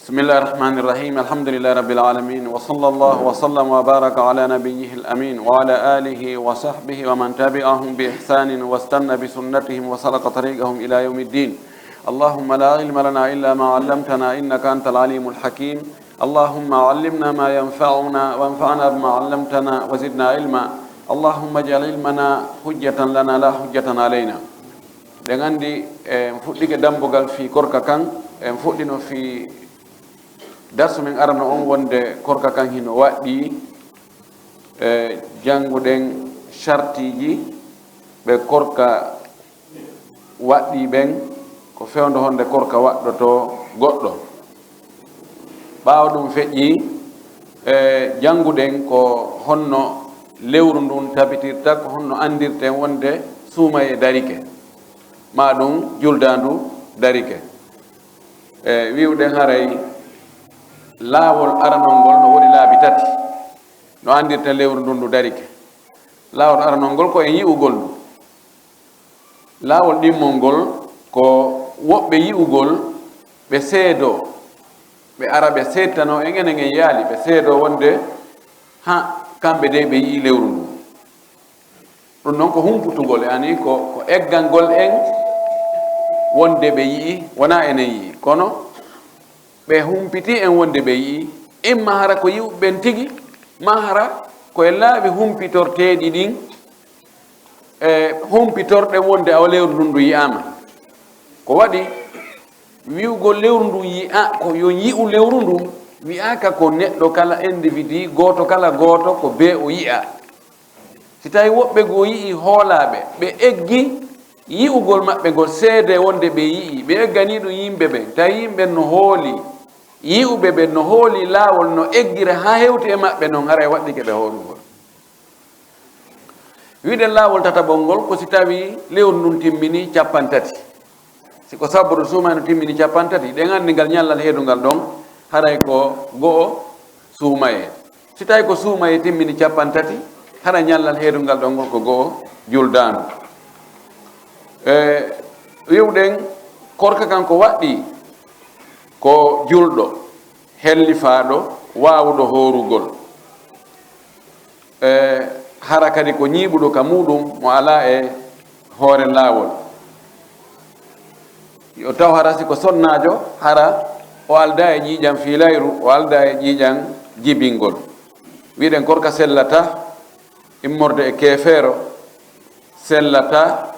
بسم الله الرحمن الرحيم الحمد لله رب العالمين وصلى الله وسلم وبارك على نبيه الأمين وعلى آله وصحبه ومن تبعهم بإحسان واستنى بسنتهم وسلك طريقهم إلى يوم الدين. اللهم لا علم لنا إلا ما علمتنا إنك أنت العليم الحكيم. اللهم علمنا ما ينفعنا وانفعنا بما علمتنا وزدنا علما. اللهم اجعل علمنا حجة لنا لا حجة علينا. Dengan fuɗɗike dambugal fi korka kan en fuɗɗino fi darsu men arano on wonde korka kan hino waɗɗi janguɗen chartiji ɓe korka waɗɗi ɓen ko fewndo honde korka waɗɗoto goɗɗo. ɓaawo ɗum feƴƴi janguɗen ko honno lewru ndun tabitirta, ko honno andirten wonde suumaye darike ma ɗum juldandu darike. Wiwɗen haray laawol aranol ngol no woni laabi tati no andirten lewru ndun ndu darike. Laawol aranol ngol ko en yi'ugol ndu. Laawol ɗimmol ngol ko woɓɓe yi'ugol ɓe seedo ɓe ara ɓe seedtano enen en yaali ɓe seedo wonde ha kamɓe de ɓe yi'i lewru ndu. Ɗum noon ko humputugol ani ko eggangol en wonde ɓe yi'i wona enen yi'i, kono ɓe humpiti en wonde ɓe yi'i, imma hara ko yi'uɓen tigi ma hara koye laaɓi humpitorteɗi ɗin humpitorɗe wonde awa lewru ndun ndu yi'ama. Ko waɗi wi'ugol lewru ndu yi'a ko yo yi'u lewru ndu wi'aka ko neɗɗo kala individu goto kala goto ko be o yi'a. Si tawi woɓɓe go yi'i hoolaɓe ɓe eggi yi'ugol maɓɓe ngol seede wonde ɓe yi'i, ɓe eggani ɗum yimɓe ɓen, tawi yimɓe no hooli yi'uɓe ɓe no hooli laawol no eggira ha hewti e maɓɓe noon haray waɗɗike ɓe hoolugol. Wiɗen laawol tataɓol ngol ko si tawi lewru ndun timmini 30, siko sabbude suumay no timmini 30, ɗen andi ngal ñallal heedungal ɗon haray ko go'o suumaye. Si tawi ko suumaye timmini 30 hara ñallal heedungal ɗon ngol ko go'o juldandu. Wiwɗen korka kan ko waɗɗi ko julɗo hellifaɗo wawuɗo horugol, hara kadi ko ñiɓuɗo ka muɗum mo ala e hoore laawol. Yo taw hara si ko sonnajo hara o alda e ƴiƴam fiilayru, o alda e ƴiƴam jibingol. Wiɗen korka sellata immorde e keefeero, sellata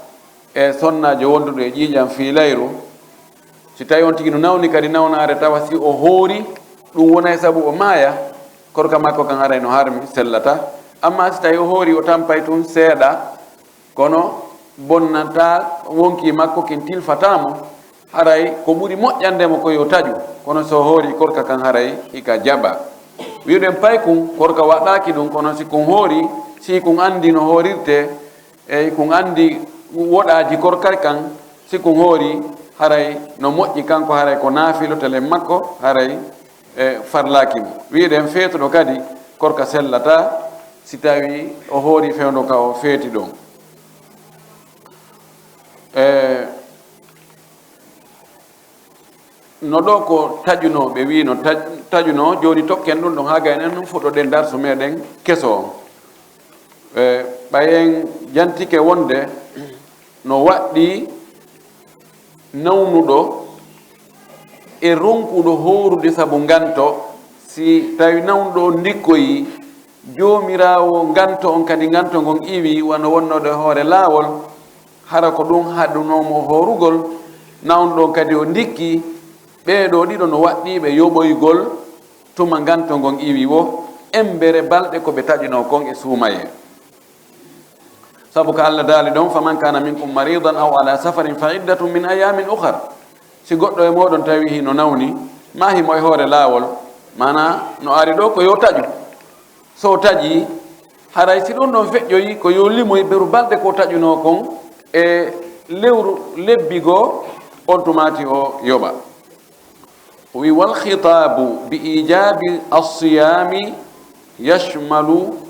e sonnajo wonduɗo e ƴiƴam fiilayru. Si tawi on tigi no nawni kadi nawnare tawa si o hoori ɗum wona e sabu o maaya, korka makko kan haray no harmi sellata. Amma si tawi o hoori o tampay tun seeɗa kono bonnata wonki makko kin tilfatamo, haray ko ɓuri moƴƴandemo ko yo taju, kono so hoori korka kan haray hika jaɓa. Wiɗen pay kun korka waɗaki ɗum, kono si kun hoori, si kun andi no hoorirte e kun andi woɗaji korka kan, si kun hoori haray no moƴƴi kanko haray ko naafilo tele makko haray farlakimo. Wiɗen feetuɗo kadi korka sellata si tawi o hoori fewndo ka o feeti ɗon. No ɗo ko taƴuno ɓe wi no taƴuno joni tokken ɗum ɗon ha gaynen ɗum fuɗɗoɗen darsu meɗen keso on. ɓayen jantike wonde no waɗɗi nawnuɗo e ronkuɗo horude sabu nganto. Si tawi nawnuɗo ndikkoyi joomirawo nganto on kadi nganto ngon iwi wano wonnode hoore laawol, hara ko ɗum haɗunomo horugol. Nawnuɗo kadi o ndikki ɓeeɗo ɗiɗo no waɗɗiɓe yoɓoygol tuma nganto ngon iwi wo embere balɗe ko ɓe taƴino kon e suumaye. Sabu ko Allah daali ɗon faman kana minkum maridan aw ala safarin fa iddatun min ayamin ukhar. Si goɗɗo e moɗon tawi hino nawni ma himo e hoore laawol, mana no ari ɗo ko yo taƴu. So taƴi haray si ɗum ɗon feƴƴoyi ko yo limoy beru balɗe ko taƴuno kon e lewru lebbi goo, on tumati o yoɓa. wi wal khitabu bi ijabi as-siyami yashmalu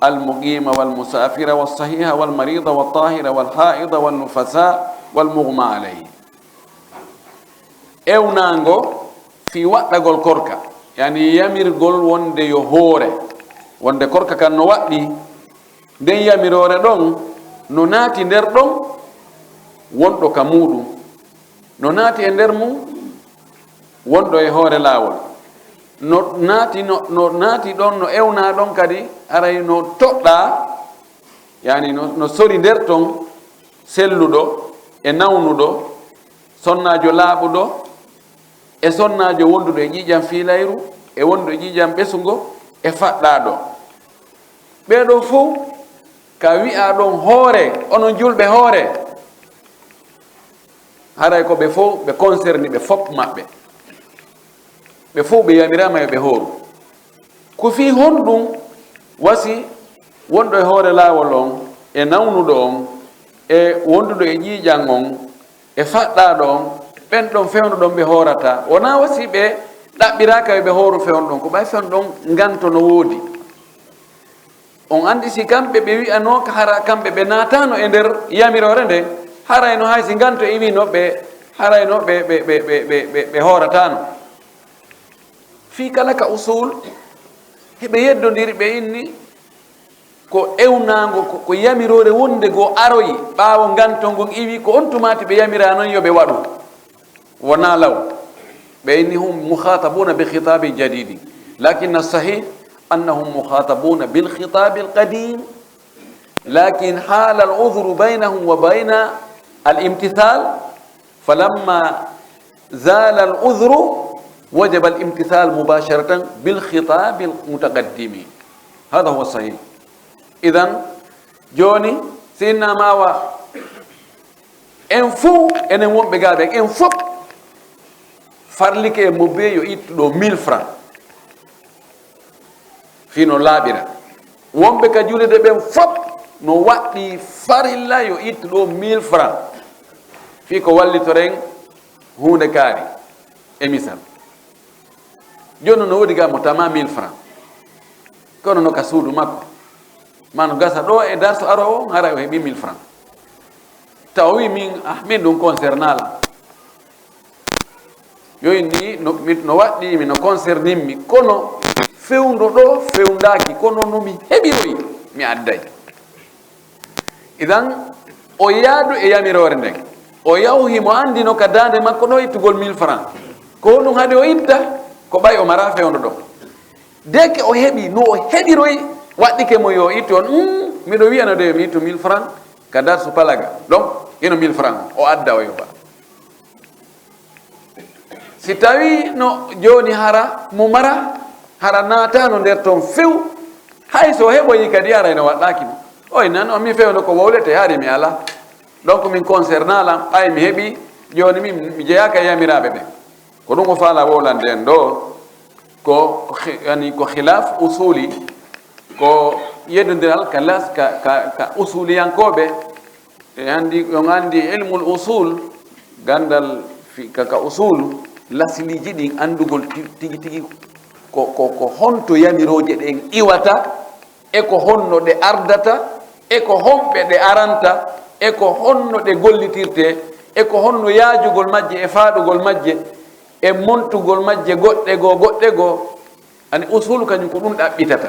المقيم والمسافر والصحيح والمريض والطاهر والحائض والنفساء والمغمى عليه. Ewnango fi waɗɗagol korka, yani yamirgol wonde yo hoore, wonde korka kan no waɗɗi nden yamirore ɗon no naati nder ɗon wonɗo ka muɗum, no naati e nder mum wonɗo e hoore laawol, no naati ɗon no ewna ɗon kadi aray no toɗɗa, yani no sori nder ton selluɗo e nawnuɗo, sonnajo laaɓuɗo e sonnajo wonduɗo e ƴiƴam fiilayru e wonduɗo e ƴiƴam ɓesugo e faɗɗaɗo. ɓeɗo fof ka wi'a ɗon hoore, onon julɓe hoore, haray ko ɓe fof ɓe concerni ɓe fop maɓɓe, ɓe fof ɓe yamirama e ɓe hooru. ko fi honɗum wasi wonɗo e hoore laawol on e nawnuɗo on e wonduɗo e ƴiiƴan on e faɗɗaɗo on, ɓen ɗon fewno ɗon ɓe hoorata, wona wasi ɓe ɗaɓɓiraka ɓe hooru fewno ɗon, ko ɓay fewno ɗon ganto no woodi. on andi si kamɓe ɓe wi'anoka hara kamɓe ɓe naatano e nder yamirore nde, harayno hay si ganto e wino ɓe harayno ɓe hooratano. fi kala ka usul heɓe yeddodiri ɓe inni ko ewnago ko yamirore wonde goo aroyi ɓaawo gantongon iwi ko on tumati ɓe yamira noon yoɓe waɗu, wona law. ɓe inni hum mukhatabuna bi khitabi jadidi, lakin sahih annahum mukhatabuna bil khitabi al qadim, lakin hala al udhru baynahum wa bayna al imtithal, falamma zala al udhru wajaba al imtithal mubasharatan bil khitabi al mutaqaddimi. hada huwa sahih. idan joni sinna mawa en fou enen wonɓe gaaɓe en fof farlike e mobbe yo ittuɗo 1000 francs fino laaɓira, wonɓe ka julede ɓen fof no waɗɗi farilla yo ittuɗo 1000 francs fi ko wallitoren hunde kaari e misal. joni no woodi ga mo tama 1000 francs kono no ka suudu makko mano gasa ɗo e darso aro o hara o heeɓi 1000 francs, taw wi min ɗum concernala yoyi ni no waɗɗimi no concerninmi, kono fewndo ɗo fewndaki, kono nomi heɓiroyi mi adday. idan o yaadu e yamirore nden o yawhimo andino ka dande makko ɗo ittugol 1000 francs, ko ɗum haade o itta ko ɓay o mara fewndo ɗo. deke o heɓi no o heɓiroyi waɗɗike mo yo ittu on miɗo wiyano de mi ittu 1000 francs ka darsu palaga, donc ino 1000 francs o adda o yoɓa. si tawi no joni hara mo mara hara naatano nder toon few, hay so heɓoyi kadi arayno waɗɗaki mo oy nan o mi fewno ko wowlete haari mi ala, donc min concernalam ɓay mi heeɓi joni mi jeyaka e yamiraɓe ɓe. ko ɗum o faala wowlande en ɗo ko khilaf usuli, ko yeddodiral ka usuliyankoɓe e andi on andi ilmul usul, gandal ka usul lasiliji ɗin andugol tigi tigi ko honto yamiroje ɗen iwata e ko honno ɗe ardata e ko homɓe ɗe aranta e ko honno ɗe gollitirte e ko honno yaajugol majje e faaɗugol majje e montugol majje goɗɗe goo ani usul kañum ko ɗum ɗaɓɓitata.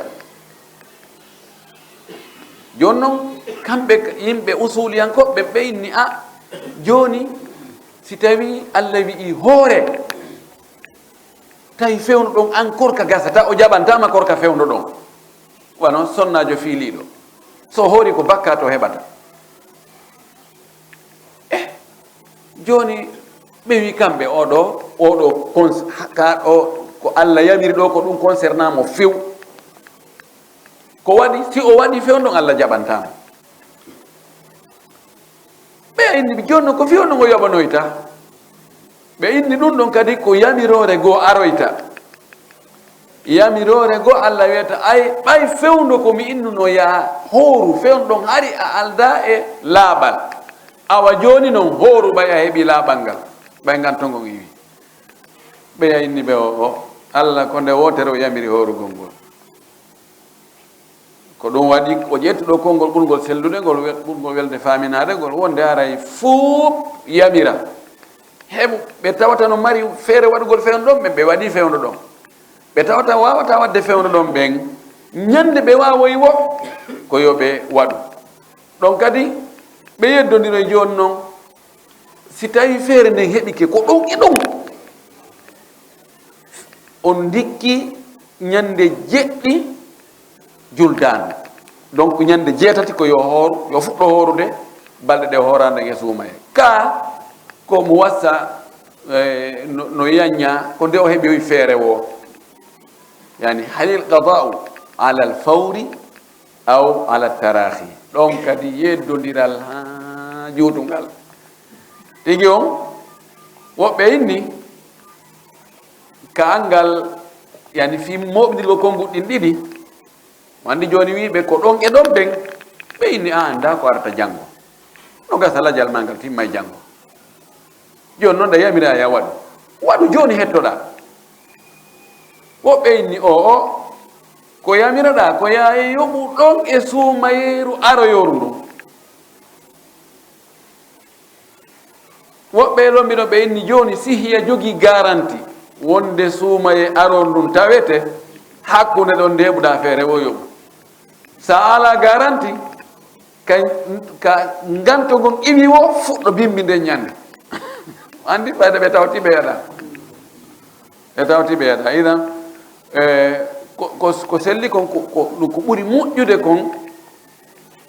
joni noon kamɓe yimɓe usuliyankoɓe ɓe inni a joni si tawi Allah wi'i hoore tawi fewno ɗon an korka gasata o jaɓantama korka fewno ɗon, wano sonnajo fiiliɗo so hoori ko bakka to heɓata. joni ɓe wi kamɓe oɗo ko Allah yamiri ɗo ko ɗum concernamo few, ko waɗi si o waɗi fewno ɗon Allah jaɓantama. ɓe inni joni ko fewno ngo yoɓanoyta, ɓe inni ɗum ɗon kadi ko yamirore goo aroyta. yamirore goo Allah wiyata ay ɓay fewndo komi innuno ya hooru fewno ɗon hari a alda e laaɓal, awa joni noon hooru ɓay a heeɓi laaɓal ngal ɓay gantongon iwi. ɓe inni ɓe o Allah ko nde wotere o yamiri hoorugol ngol, ko ɗum waɗi ko ƴettuɗo konngol ɓurgol sellude ngol ɓurgol welde faminade ngol wonde aray fuu yamira heɓu ɓe tawata no mari feere waɗugol fewndo ɗon ɓe waɗi fewndo ɗon ɓe tawata wawata wadde fewndo ɗon ɓen ñande ɓe wawoyi wo ko yo ɓe waɗu ɗon kadi ɓe yeddodiro e joni noon si tawi feere nden heɓike ko ɗon e ɗon on dikki ñande jeɗɗi juldano donc ñande jeetati ko yo hooru yo fuɗɗo hoorude balɗe ɗe hoorande e suuma e ka ko mo wassa no yañña ko nde o heɓi feere wo yani halil qada'u ala al fawri aw ala tarahi ɗon kadi yeddodiral ha juutungal tigi on woɓɓe inni ka angal yani fi moɓidilgo konguɗɗin ɗiɗi wandi joni wiɓe ko ɗon e ɗon ɓen ɓe inni a anda ko arata janggo no gasa ladial ma ngal timma e janggo joni noon da yamira ya waɗu waɗu joni hettoɗa woɓɓe inni o ko yamiraɗa ko ya yoɓu ɗon e suumayeru aroyoru ndu woɓɓe ɗon mbiɗo ɓe inni joni si hiya jogui garanti wonde suumaye aron ɗum tawete hakkude ɗon ndeɓuɗa feere o yoɓu sa ala garanti ka gantogon iwi wo fuɗɗo bimbi nde ñande andi ɓayde ɓe tawti ɓeeɗa idan ko selli kon ko ɓuri moƴƴude kon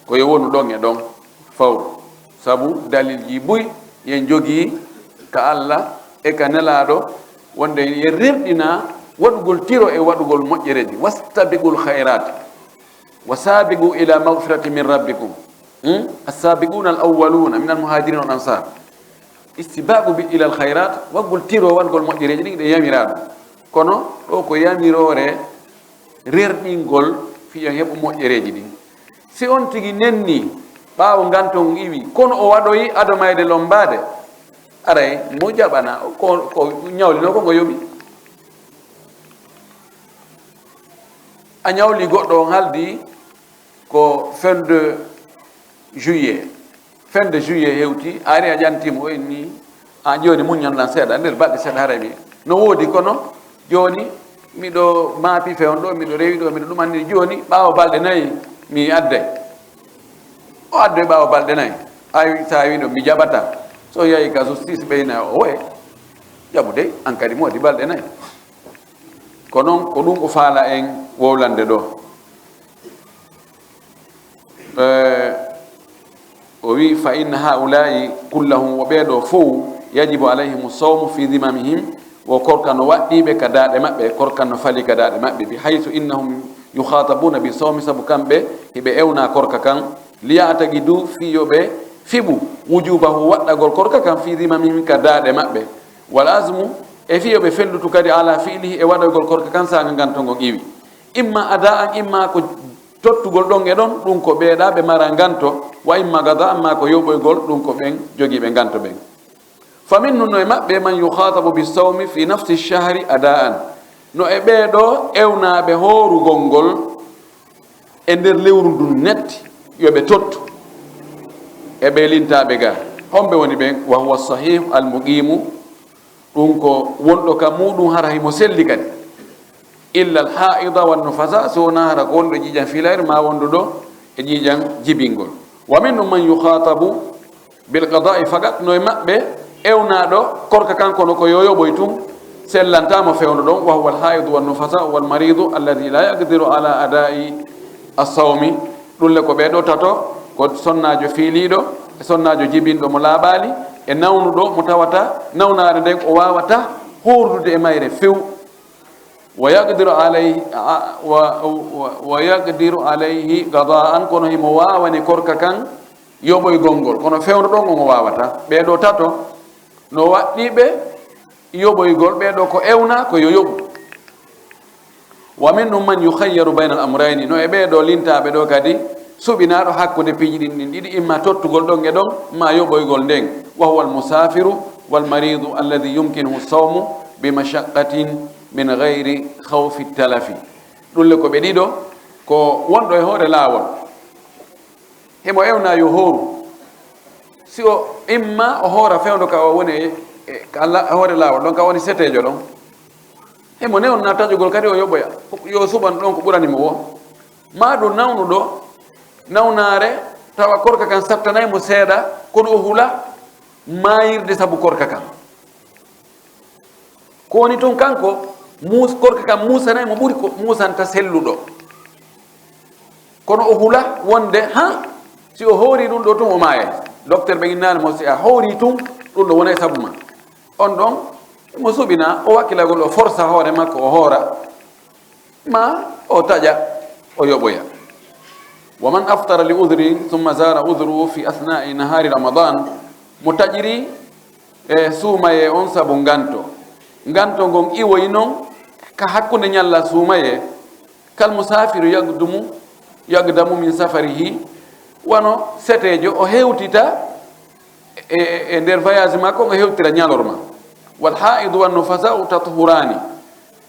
ko yo wonu ɗon e ɗon fawru sabu dalil ji buy yen jogii ka Allah e ka nelaɗo wonde ye rirɗina waɗugol tiro e waɗugol moƴƴereji wastabiqul khairat wa sabiqu ila magfirati min rabbikum as-sabiquna al-awwaluna min al-muhajirin wal ansar istibaqu ila al-khairat waɗugol tiro waɗugol moƴƴereji ɗi ɗe yamiraɗo kono ɗo ko yamirore rerɗingol fiya heɓu moƴƴereji ɗin si on tigi nenni ɓaawo ganton iwi kono o waɗoyi adomayde lombade aray mo jaɓana ko ñawlino ko ngo yoɓi a ñawli goɗɗo on haldi ko fin de juillet hewti a ari a ƴantimo o inni a joni muñanɗan seeɗa nder balɗe seeɗa hara mi no woodi kono joni miɗo maapi fewn ɗo miɗo rewi ɗo miɗo ɗumanni joni ɓaawo balɗe nayyi mi adday o addoy ɓaawo balɗe nayyi a sa wiɗo mi jaɓata so yahi ka justice ɓeyna o woye jaɓude an kadi mo waɗi balɗe nayyi ko noon ko ɗum ko faala en wowlande ɗo o wi fa inna haulai kullahum wo ɓeeɗo fof yajibu alayhim sawmu fi dimamihim wo korka no waɗɗiɓe ka daaɗe maɓɓe korka no fali ka daaɗe maɓɓe bi haysu innahum yukhatabuna bi sawmi sabu kamɓe hiɓe ewna korka kan liyatagi du fiyoɓe fiɓu wujubahu waɗɗagol korka kan fi dimamihim ka daaɗe maɓɓe wal asmu e fiyoɓe fellutu kadi ala fiilihi e waɗoygol korka kan saga gantogo ƴiwi imma ada an imma ko tottugol ɗon e ɗon ɗum ko ɓeeɗa ɓe mara ganto wa imma gada amma ko yoɓoygol ɗum ko ɓen jogiiɓe ganto ɓen famin nun no e maɓɓe man yukhatabu bisawmi fi nafsi shahri ada'an no e ɓeeɗo ewnaɓe hoorugol ngol e nder lewru ndun netti yoɓe tottu e ɓe lintaɓe ga homɓe woni ɓen wa huwa sahihu almuqimu ɗum ko wonɗo ka muɗum hara himo selli kadi illa al haida wan nufasa so wona hara ko wonɗo ƴiƴan filayre ma wonɗo ɗo e ƴiƴan jibingol wa min ɗum man yukhatabu bil qada'i fakat no e maɓɓe ewnaɗo korka kankono ko yoyoɓoy tum sellantamo fewno ɗon wa huwa al haidu wan nufasa wal maridu alladi la yaqdiru ala ada'i as-sawmi ɗulle ko ɓeɗo tato ko sonnajo fiiliɗo e sonnajo jibinɗo mo laaɓali e nawnuɗo mo tawata nawnare nden o wawata hordude e mayre few wa yaqdiru alayhi qada'an kono himo wawani korka kan yoɓoygol ngol kono fewno ɗon on o wawata ɓeɗo tato no waɗɗiɓe yoɓoygol ɓeɗo ko ewna ko yo yoɓu wa minhum man yukhayyaru bayna al amrayni no e ɓeɗo lintaɓe ɗo kadi suɓinaɗo hakkude piiji ɗin ɗin ɗiɗi imma tottugol ɗon e ɗon ma yoɓoygol nden wa huwa al musafiru wal maridu alladi yumkinuhu sawmu bi mashaqqatin min gayri khawfi talafi ɗulle ko ɓe ɗiɗo ko wonɗo e hoore laawol himo ewna yo hooru si o imma o hoora fewndo ka o woni kala hore lawol ɗon ka woni setejo ɗon emo ne on natajugol kadi o yoɓoya yo suɓan ɗon ko ɓuranimo wo ma ɗum nawnuɗo nawnare tawa korka kan sattanaymo seeɗa kono o hula mayirde saabu korka kan ko woni toon kanko korka kan musanaymo ɓuri ko musanta selluɗo kono o hula wonde ha si o hoori ɗum ɗo tun o maaya docteur ɓe innani mo si a hoori tun ɗum ɗo wonay saabu ma on ɗon mo suɓina o wakkilagol o forsa hoore makko o hoora ma o taƴa o yoɓoya wa man aftara li udri thumma zara udruhu fi athnai nahari ramadan mo taƴiri e suumaye on saabu nganto ngon iwoyi noon ka hakkunde ñalla suumaye kal musafiru yagdamu min safarihi wano setejo o hewtita e nder voyage makko o hewtira ñalorma wal haidu wan nufasau tathurani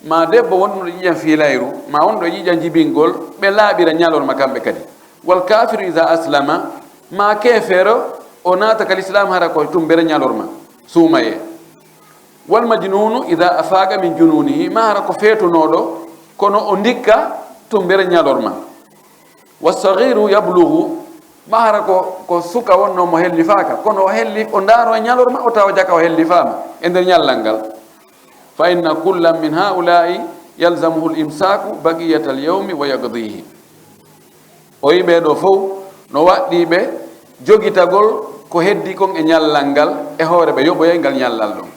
ma debbo wonɗo ƴiƴan fiilayru ma wonɗo ƴiƴan jibingol ɓe laaɓira ñalorma kamɓe kadi wal kafiru ida aslama ma kefero o naata kal islam hara ko tumbere ñalorma suumaye wal majnunu ida afaqa min jununihi ma hara ko feetunoɗo kono o ndikka tumbere ñalorma wassagiru yablugu ma hara ko suka wonno mo hellifaka kono o helli o ndaaro e ñalorma o tawa jaka o hellifama e nder ñallal ngal fa inna kullan min haulai yalzamuhu limsaku baqiyata alyawmi wa yaqdihi o yiɓe ɗo fof no waɗɗiɓe jogitagol ko heddi kon e ñallal ngal e hoore ɓe yoɓoye ngal ñallal ɗon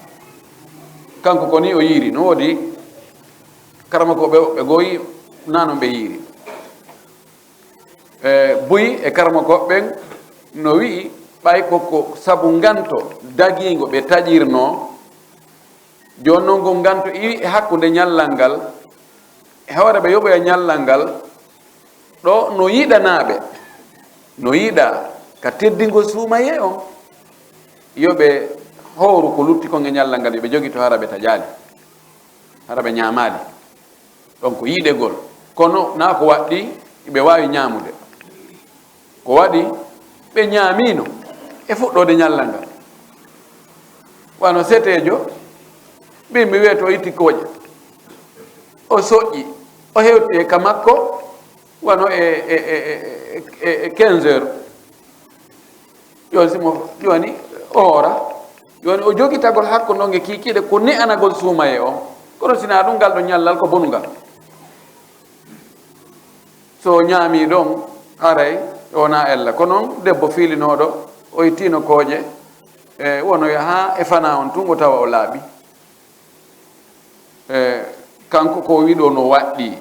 kanko koni o yiiri no woodi karama ko ɓe gooyi nanon ɓe yiiri buyi e karama koɓɓen no wi'i ɓay koko sabu nganto dagiingo ɓe taƴirno joni noon ngo nganto iwi e hakkunde ñallal ngal e hoore ɓe yoɓoya ñallal ngal ɗo no yiɗanaɓe no yiɗa ka teddingo suumaye on yoɓe howru ko lutti kon e ñallal ngal yoɓe jogi to hara ɓe taƴaali hara ɓe ñaamaali ɗon ko yiɗegol kono na ko waɗɗi ɓe wawi ñaamude ko waɗi ɓe ñaamino e fuɗɗode ñallal ngal wano setejo mbimi mi wiye to itti kooƴe o soƴƴi o hewti e ka makko wano e 15 heures joni o hoora joni o jogitagol hakko ndonge kiikiiɗe ko ne'anagol suumaye o kono sina ɗum ngal ɗo ñallal ko bonugal so ñaami ɗon haray wona ella ko noon debbo fiilinoɗo o ittino kooƴe e wonoya ha e fana on tun o tawa o laaɓi kanko ko wiɗo no waɗɗi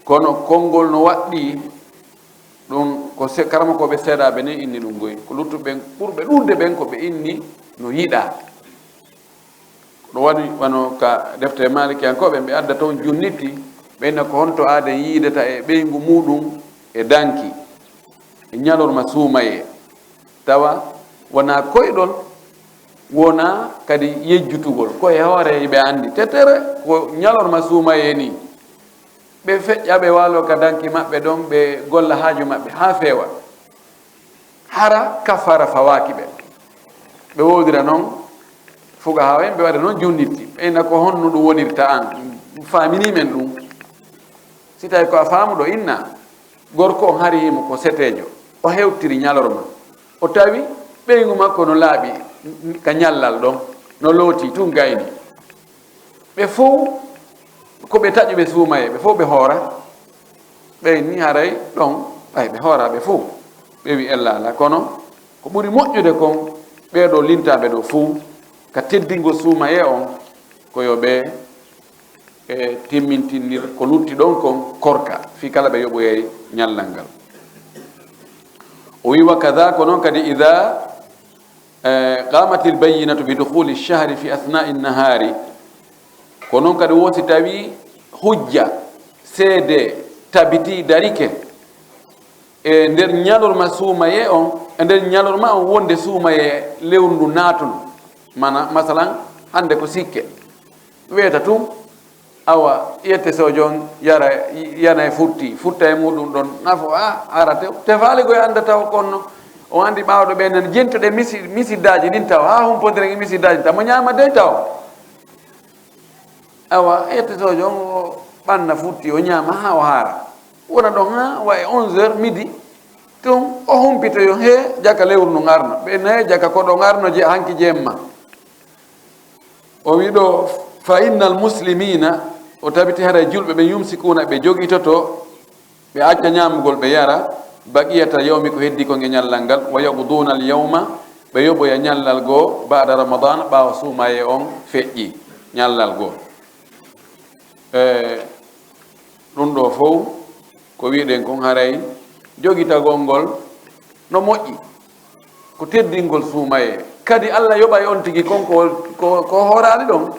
kono konngol no waɗɗi ɗum ko karama koɓe seeɗaɓe ni inni ɗum goyi ko luttuɓen ɓurɓe ɗurde ɓen ko ɓe inni no yiɗa ɗo waɗi wano ka deftere maliki yankoɓe ɓe adda toon junnitti ɓeyna ko honto aade yiidata e ɓeygu muɗum e danki e ñalorma suumaye tawa wona koyɗol wona kadi yejjutugol koye hoore ɓe andi tetere ko ñalorma suumaye ni ɓe feƴƴa ɓe waalo ka danki maɓɓe ɗon ɓe golla haaju maɓɓe ha feewa hara kafara fawaki ɓe wowdira noon fuga hawa en ɓe waɗa noon junnitti ɓeyna ko honno ɗum wonirta an faaminimen ɗum si tawi ko a faamuɗo inna gorko on hari himo ko setejo o hewtiri ñalorma o tawi ɓeygu makko no laaɓi ka ñallal ɗon no looti tun gayni ɓe fof koɓe taƴuɓe suumaye ɓe fof ɓe hoora ɓey ni haray ɗon ɓay ɓe hooraɓe fof ɓe wi ellala kono ko ɓuri moƴƴude kon ɓeɗo lintaɓe ɗo fof ka teddingo suumaye on koyo ɓe e timmintinir ko lutti ɗon kon korka fi kala ɓe yoɓoyey ñallal ngal o wi wa kada ko noon kadi ida qamat lbayinatu bi dukhuli lchahri fi athnai nnahari ko noon kadi wosi tawi hujja seede tabiti darike e nder ñalorma suumaye on e nder ñalorma on wonde suumaye lewndu naatunu mana masalan hande ko sikke wiyata tum awa ƴette so jon yana e futta e muɗum ɗon nafo ara te faali koye anda taw konno o andi ɓaawɗo ɓe nan jentuɗe misiddaji ɗin taw ha humpodire misiddaji taw mo ñama de taw awa hettotojo on o ɓanna futti o ñama ha o haara wona ɗon ha waye 11h midi tun o humpitoyo he jaka lewru no garno ɓe nayi jaka koɗo garno je hanki jemma o wiɗo fa innal muslimina o tabiti hara julɓe ɓe yumsikuna ɓe joguitoto ɓe acca ñamugol ɓe yara baqiyata yawmi ko heddi ko nge ñallal ngal wa yaqduna al yawma ɓe yoɓoya ñallal goo ba'da ramadan ɓawa suumaye on feƴƴi ñallal goo ɗum ɗo fof ko wiɗen kon haray jogitagol ngol no moƴƴi ko teddingol suumaye kadi Allah yoɓay on tigi konko ko hoorali ɗon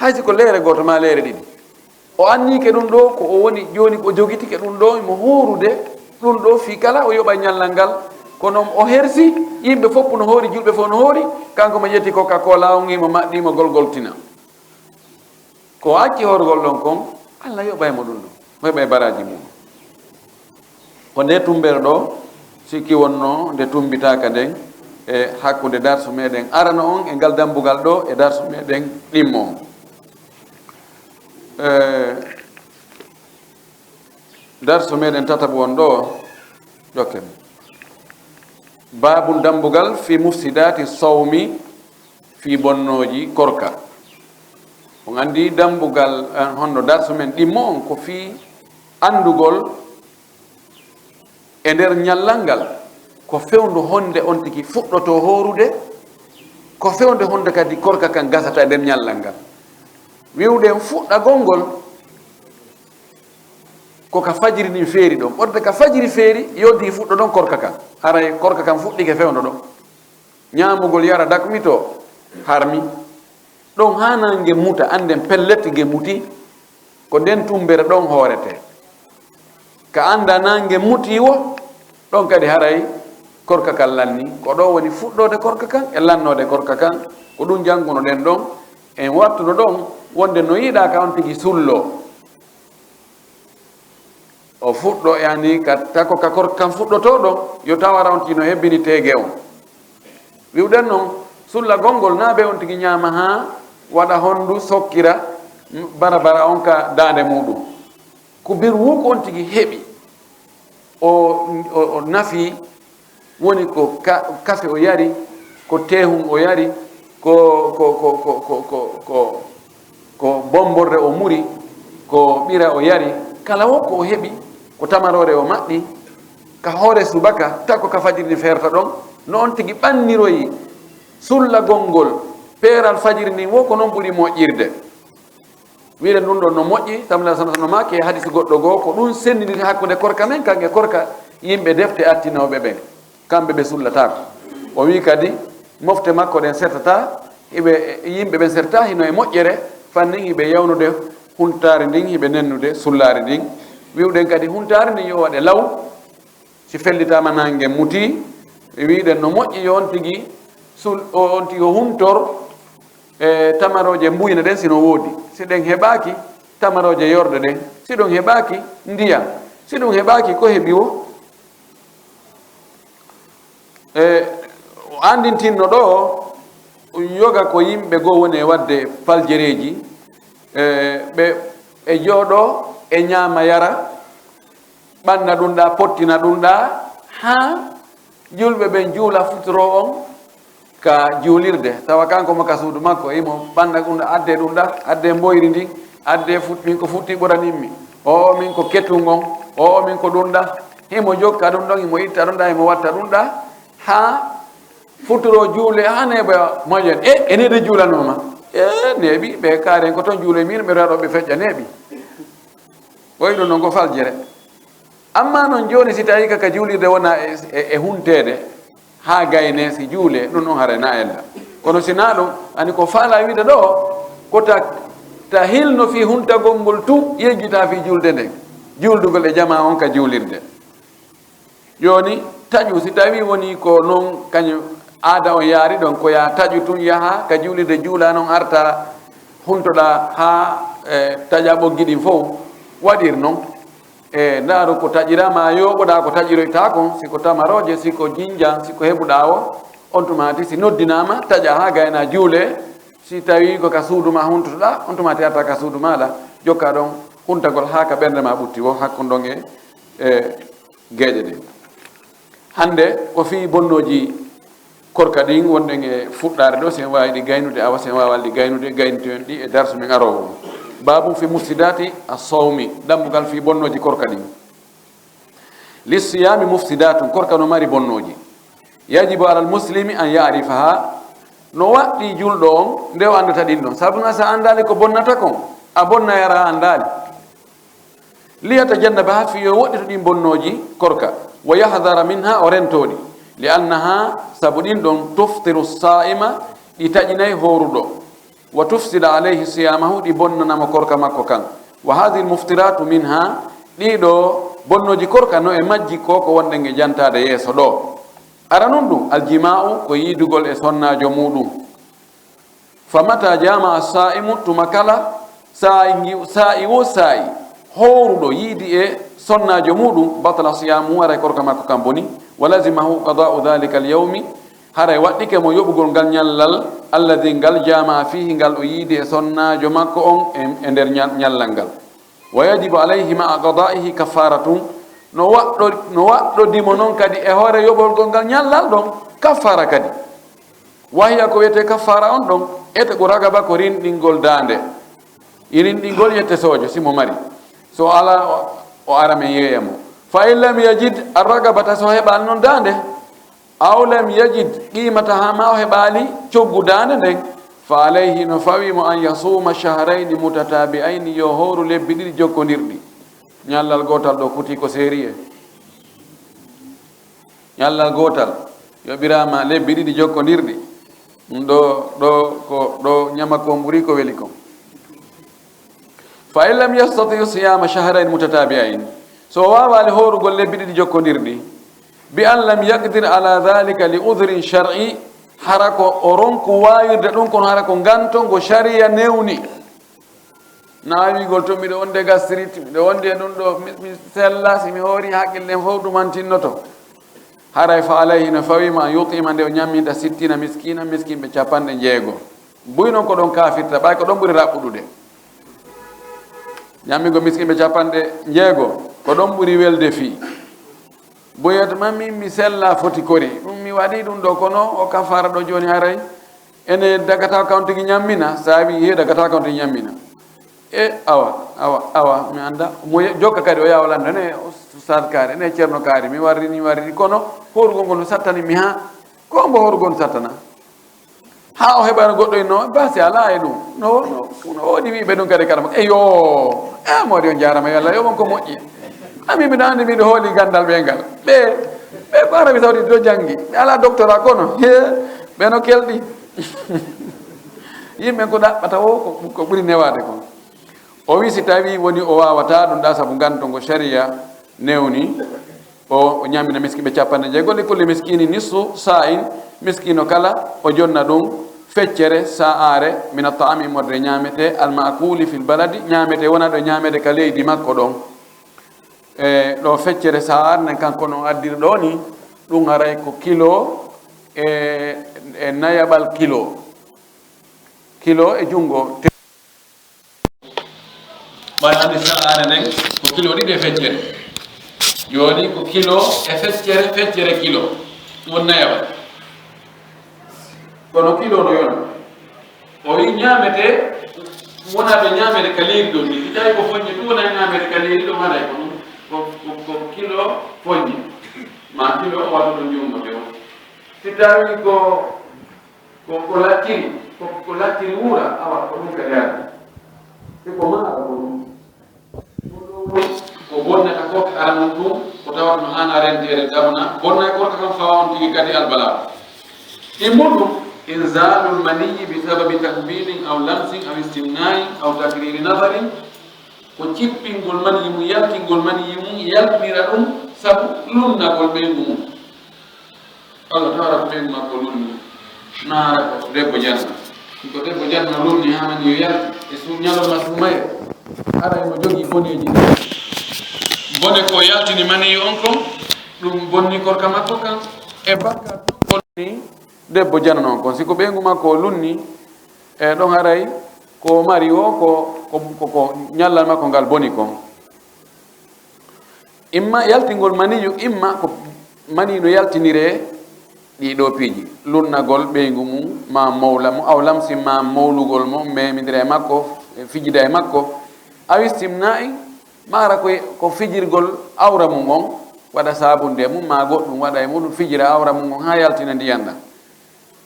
haysi ko leere goto ma leere ɗiɗi o annike ɗum ɗo ko o woni joni ko jogitike ɗum ɗo mo horude ɗum ɗo fi kala o yoɓa ñallal ngal kono o hersi yimɓe fof no hoori julɓe fof no hoori kanko mo ƴetti coca cola on imo maɗɗimo golgoltina ko acci horgol ɗon kon Allah yoɓaymo ɗum ɗo o heɓa e baraji mum ko nde tumbere ɗo sikki wonno nde tumbitaka nden e hakkude darsu meɗen arano on e ngal dambugal ɗo e darsu meɗen ɗimmo on darsu meɗen tataɓo won ɗo jokken babul dambugal fi mufsidati sawmi fi bonnoji korka on andi dambugal honno darsu men ɗimmo on ko fi andugol e nder ñallal ngal ko fewndu honde on tigi fuɗɗoto horude ko fewnde honde kadi korka kan gasata e nder ñallal ngal wiwɗen fuɗɗagol ngol koka fajiri ni feeri ɗon ɓorde ka fajiri feeri yoddi fuɗɗo ɗon korka kan haray korka kan fuɗɗike fewndo ɗon ñamugol yara dakmito harmi ɗon ha nange muta anden pellette ge muti ko nden tumbere ɗon hoorete ka anda nange muti wo ɗon kadi haray korka kan lanni ko ɗo woni fuɗɗode korka kan e lannode korka kan ko ɗum janguno ɗen ɗon en wattuno ɗon wonde no yiɗa ka on tigi sullo o fuɗɗo yani ka tako ka korka kan fuɗɗoto ɗon yo tawara on tigi no hebbini tege on wiwɗen noon sulla gongol na ɓe on tigi ñama ha waɗa hondu sokkira bara on ka dande muɗum ko bir wuko on tigi heɓi o nafi woni ko kafe o yari ko tehum o yari ko bomborde o muri ko ɓira o yari kala wo ko o heɓi ko tamarore o maɗɗi ka hoore subaka tako ka fajiri ferta ɗon no on tigi ɓanniroyi sulla gongol peeral fajiri ni wo ko noon ɓuri moƴƴirde wiide ɗum ɗon no moƴƴi tamla no make hadisi goɗɗo goo ko ɗum sennidiri hakkude korka men kanke korka yimɓe defte attinoɓe ɓen kamɓe ɓe sullatako o wi kadi mofte makko ɗen sertata yimɓe ɓen serta hino e moƴƴere fannin hiɓe yawnude huntare ndin hiɓe nennude sullare ndin wiwɗen kadi huntare ndin yo waɗe law si fellitama nangue muti wiɗen no moƴƴi yo on tigi on tigi o huntor e tamaroje mbuyna ɗen sino woodi si ɗen heɓaki tamaroje yorde ɗen si ɗum heɓaki ndiyam si ɗum heɓaki ko heɓi wo o andintinno ɗo yoga ko yimɓe goo woni e wadde faljereji ɓe e jooɗo e ñaama yara ɓanna ɗum ɗa pottina ɗum ɗa ha julɓe ɓen juula futoro on ka juulirde tawa kanko mo ka suudu makko imo ɓanna ɗum ɗa adde ɗum ɗa adde mboyri ndin adde min ko futti ɓuraninmi o min ko kettung on o min ko ɗum ɗa himo jokka ɗum ɗon imo itta ɗum ɗa imo watta ɗum ɗa ha futuro juule ha neɓa moƴen enede juulanoma neeɓi ɓe kaaren ko toon juule min ɓe raɗo ɓe feƴƴa neeɓi ɓoyi ɗum noon ko faljere amma noon joni si tawi kaka juulirde wona e huntede ha gayne si juule ɗum ɗon hara na ella kono sina ɗum ani ko faala wiide ɗo ko ta hilno fi huntagol ngol tu yejjita fi julde nden juldugol e jama on ka juulirde joni taƴu si tawi woni ko noon kañum aada on yaari ɗon ko ya taƴu tun yaha ka juulirde juula noon arta huntoɗa ha taƴa ɓoggi ɗin fof waɗir noon e ndaaro ko taƴirama yoɓoɗa ko taƴiroyta kon siko tamaroje siko jinjan siko heɓuɗa o on tumati si noddinama taƴa ha gayna juule si tawi ko ka suuduma huntotoɗa on tumati arta ka suudu maɗa jokka ɗon huntagol ha ka ɓernde ma ɓutti o hakkon ɗon e gueƴe ɗe hande ko fi bonnoji korka ɗin wonɗen e fuɗɗare ɗo sen wawi ɗi gaynude awa sen wawal ɗi gaynude gaynitoen ɗi e darsu men arowo babu fi mufsidati as-sawmi dambugal fi bonnoji korka ɗin lissiyami mufsidatun korka no mari bonnoji yajibu ala almuslimi an yarifaha no waɗɗi julɗo on nde o andata ɗin ɗon sabuna sa andali ko bonnata kon a bonna yara andali liyata jannaba ha fi yo woɗɗito ɗin bonnoji korka wa yahdara minha o rentoɗi li annaha sabu ɗin ɗon tuftiru sa'ima ɗi taƴinayi horuɗo wa tufsida alayhi siyamahu ɗi bonnanamo korka makko kan wa hadihi lmuftiratu minha ɗiɗo bonnoji korka no e majji ko wonɗen e jantade yeeso ɗo ara non ɗum aljima'u ko yidugol e sonnajo muɗum fa mata jama as-sa'imu tuma kala sa'i wo sa'i horuɗo yiidi e sonnajo muɗum batala siyamu ara korka makko kan boni wa lazimahu qada'u dhalika al-yawmi haray waɗɗike mo yoɓugol ngal ñallal alladi ngal jama fihi ngal o yiidi e sonnajo makko on e nder ñallal ngal wa yajibu alayhi ma'a qada'ihi kafaratun no waɗɗodimo noon kadi e hoore yoɓolgol ngal ñallal ɗon kaffara kadi wahiya ko wiyete kaffara on ɗon ete ko ragaba ko rinɗingol dande i rinɗingol yette sojo simo mari so ala o ara men yeeyamo fa in lam yajid arragabata so heɓani noon dande aw lam yajid qimata ha ma o heɓali coggu dande nden fa alayhi no fawimo an yasuma shahrayni mutatabi'ayni yo horu lebbi ɗiɗi jokkodirɗi ñallal gotal ɗo kuti ko série ñallal gotal yoɓirama lebbi ɗiɗi jokkodirɗi ɗo ñama ko ɓuuri ko weli kon fa in lam yastati siyama shahrayn mutatabi'ain so wawali horugol lebbi ɗiɗi jokkodirɗi bi an lam yaqdir ala dhalika li udhrin shar'i hara ko o ronku wawirde ɗum kono hara ko gantongo sharia newni nawigol to miɗo wonde gastrite miɗo wonde ɗum ɗo mi sella si mi hoori haqqillen fof ɗuman tinnoto haray fa alayhi no fawima an yutima nde o ñamminta sittina miskina miskinɓe 60 buy noon ko ɗon kafirta ɓay ko ɗon ɓuuri raɓɓuɗude ñammigo miskinɓe 60 ko ɗon ɓuuri welde fii boyata mami mi sella foti kori ɗum mi waɗi ɗum ɗo kono o kafara ɗo joni haray ene dagata kam tigi ñammina sa wi he dagata kam tigi ñammina e awa mi anda mo jokka kadi o yawlanda ne ustad kaari ne ceerno kaari mi warrini kono horugol ngol no sattani mi ha ko mbo horugol no sattana ha o heɓano goɗɗo inno basi ala e ɗum no woodi wiɓe ɗum kadi kadama eyo mawɗi on jarama yo Allah yoɓon ko moƴƴi ami mbiɗa andi miɗo hooli gandal ɓe ngal ɓe ko arabi sawdi ɗo janggi ɓe ala doctora kono ɓe no kelɗi yimɓe ko ɗaɓɓata o ko ɓuuri newade kon o wi si tawi woni o wawata ɗum ɗa saabu gantongo sharia newni o ñamina miskiɓe 60 li kulli miskini nissu sa'in miskino kala o jonna ɗum feccere sa'are mina ta'ami modre ñamete almakuli fil baladi ñamete wona ɗo ñamete ka leydi makko ɗon ɗo feccere sa'ar nen kanko no addiri ɗo ni ɗum haray ko kilo e nayaɓal kilo e jungo ɓay andi sa'are nden ko kilo ɗiɗi e feccere joni ko kilo e feccere kilo won nayaɓal kono kilo no yona o wi ñamete wona ɓe ñamete ka leydi ɗo ni tawi ko foññi ɗum wona ñamete ka leydi ɗo haɗay ko ɗum ko kilo foññi ma kilo o waɗa ɗon jummote o si tawi ko lattiri wuura awa ko ɗum kadi yaade si ko maɗa ko ɗum ko bonnata ko aranum ɗum ko tawat no an arentere damna bonnay korka kam fawon tigi kadi albala immuɗum inzalul maniyi bi sababi takbilin aw lamsin aw istimnain aw takriri nadarin ko cippingol maniyi mum yaltingol maniyi mum yaltinira ɗum sabu lunnagol ɓeygu mum allah tawara ko ɓeygu makko lunni naara ko debbo janna ko debbo janna lunni hamani yo yalti e ñalowma sumaye aray mo jogii boneji bone ko yaltini maniyu on kon ɗum bonni korka makko kan e bakka bonni debbo janano on kon siko ɓeygu makko lunni e ɗon haray ko mari o ko ñallal makko ngal boni kon imma yaltingol maniyu imma ko mani no yaltinire ɗiɗo piiji lunnagol ɓeygu mum ma mawla mo aw lamsim ma mawlugol mo memidira e makko fijida e makko awi simna'i mara ko fijirgol awra mum on waɗa sabunde mum ma goɗɗum waɗa e muɗum fijira awra mum on ha yaltina ndiyan ɗam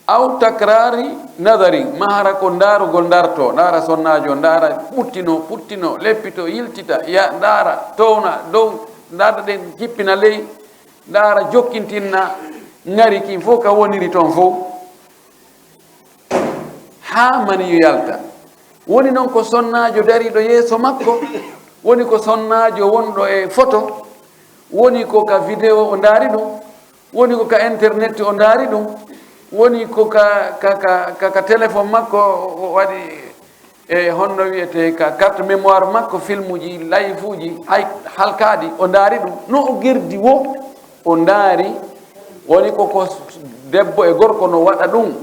aw takrari nadari mahara ko ndarugol ndarto ndara sonnajo ndara puttino leppito yiltita ya ndara towna dow ndarda ɗen jippina ley ndara jokkintinna ngari kin fof ka woniri toon fof ha maniyu yalta woni noon ko sonnajo dariɗo yeeso makko woni ko sonnajo wonɗo e photo woni ko ka vidéo o ndaari ɗum woni ko ka internet o ndaari ɗum woni ko ka téléphone makko waɗi e honno wiyete ka carte mémoire makko film uji live uji hay halkaɗi o ndaari ɗum no o gerdi wo o ndaari woni koko debbo e gorko no waɗa ɗum